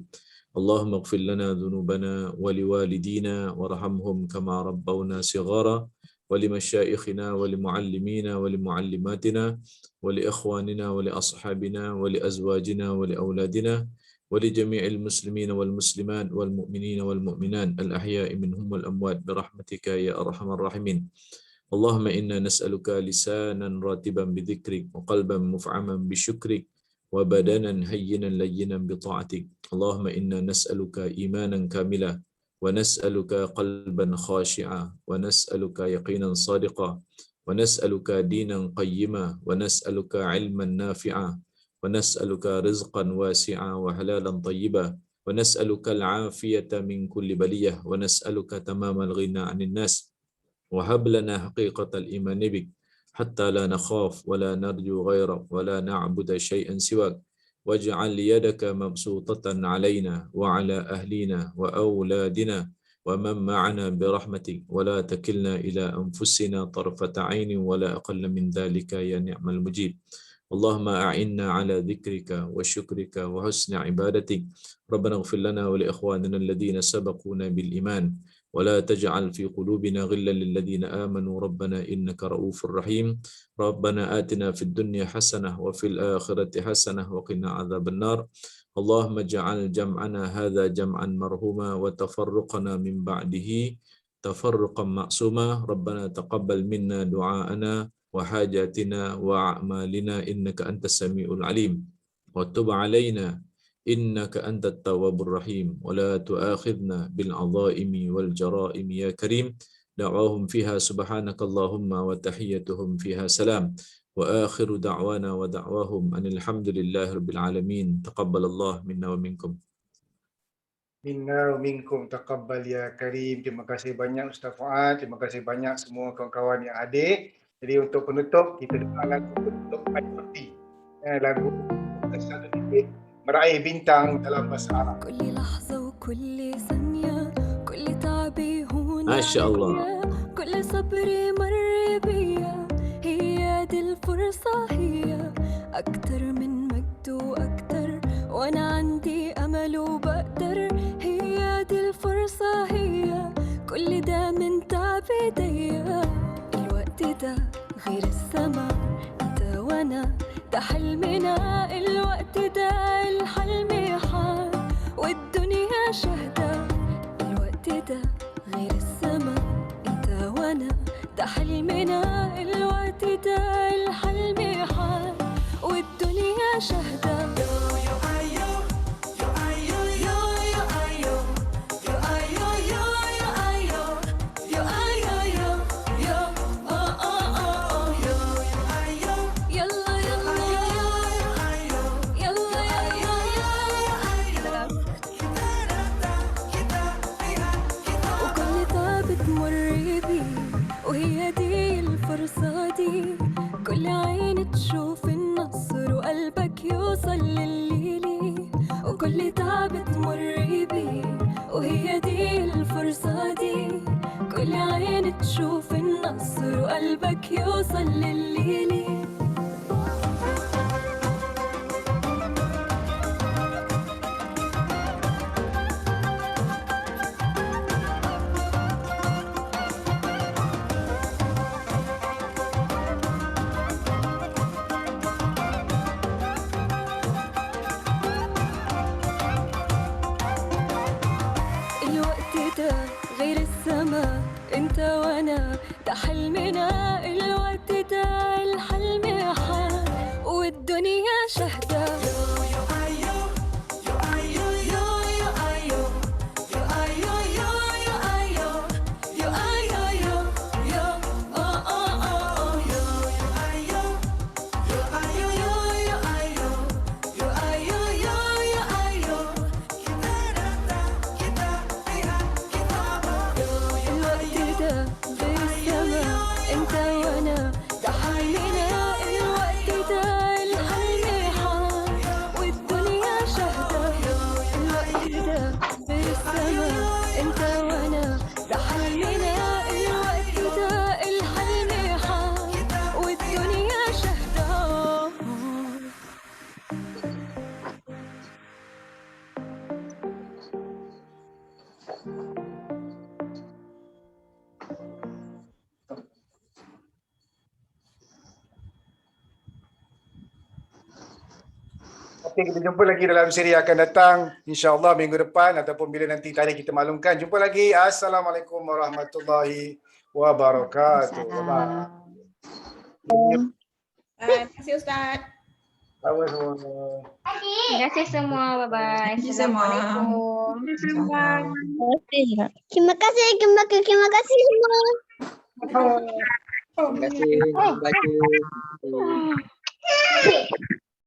Allahumma ighfir lana dhunubana wa liwalidina warhamhum kama rabbawna shighara wa limasyayikhina wa limuallimina wa limuallimatina wa liikhwanina wa liashabina wa liazwajina wa liauladina wa lijami'il muslimina wal muslimat wal mu'minina wal mu'minat al-ahya'i minhum wal amwat birahmatika ya arhamar rahimin. Allahumma inna nas'aluka lisanan ratiban bidzikrik wa qalban muf'aman bisyukrik وبدنا هينا لينا بطاعتك. اللهم إنا نسألك إيمانا كاملا، ونسألك قلبا خاشعا، ونسألك يقينا صادقا، ونسألك دينا قيما، ونسألك علما نافعا، ونسألك رزقا واسعا وحلالا طيبا، ونسألك العافية من كل بلية، ونسألك تمام الغنى عن الناس. وهب لنا حقيقة الإيمان بك حتى لا نخاف ولا نرجو غيرك ولا نعبد شيئا سواك. واجعل يدك مبسوطة علينا وعلى أهلنا وأولادنا ومن معنا برحمتك، ولا تكلنا إلى أنفسنا طرفة عين ولا أقل من ذلك يا نعم المجيب. اللهم أعنا على ذكرك وشكرك وحسن عبادتك. ربنا اغفر لنا ولإخواننا الذين سبقونا بالإيمان، ولا تجعل في قلوبنا غلا للذين آمنوا ربنا إنك رؤوف رحيم. ربنا آتنا في الدنيا حسنة وفي الآخرة حسنة وقنا عذاب النار. اللهم اجعل جمعنا هذا جمعا مرحوما وتفرقنا من بعده تفرقا معصوما. ربنا تقبل منا دعاءنا وحاجاتنا وأعمالنا إنك أنت السميع العليم، وتب علينا إنك أنت التواب الرحيم، ولا تؤاخذنا بالعظائم والجرائم يا كريم. دعواهم فيها سبحانك اللهم وتحيتهم فيها سلام، وآخر دعوانا ودعواهم أن الحمد لله رب العالمين. تقبل الله منا ومنكم. Minna wa minkum taqabbal ya karim. Terima kasih banyak Ustaz Fuad, terima kasih banyak semua kawan-kawan yang hadir. Jadi untuk penutup, kita dengar lagu penutup Al-Fatih. Lagu Satu Titik Meraih Bintang dalam bahasa Arab. Masya Allah. كل صبري مر بيا، هي دي الفرصة، هي أكتر من مجد وأكتر، وأنا عندي أمل وبقدر. هي دي الفرصة، هي كل ده من تعب ايديا. الوقت ده غير الزمان، انت وانا ده حلمنا. الوقت ده الحلم حال والدنيا شهدة. الوقت ده غير الزمان، انت وانا ده حلمنا. الوقت ده الحلم حال والدنيا شهدة. وهي دي الفرصة دي، كل عين تشوف النصر وقلبك يوصل للي ليه، وكل تعب تمر بيه. وهي دي الفرصة دي، كل عين تشوف النصر وقلبك يوصل للي ليه. غير السما، انت وانا ده حلمنا. الوقت ده الحلم حال والدنيا شهدة. Kita jumpa lagi dalam siri akan datang, insya-Allah minggu depan ataupun bila nanti tarikh kita maklumkan. Jumpa lagi. Assalamualaikum warahmatullahi wabarakatuh. Terima kasih Ustaz. Sama semua. Terima kasih semua. Bye-bye. Terima kasih semua. Assalamualaikum. Terima kasih semua. Terima kasih. Terima kasih.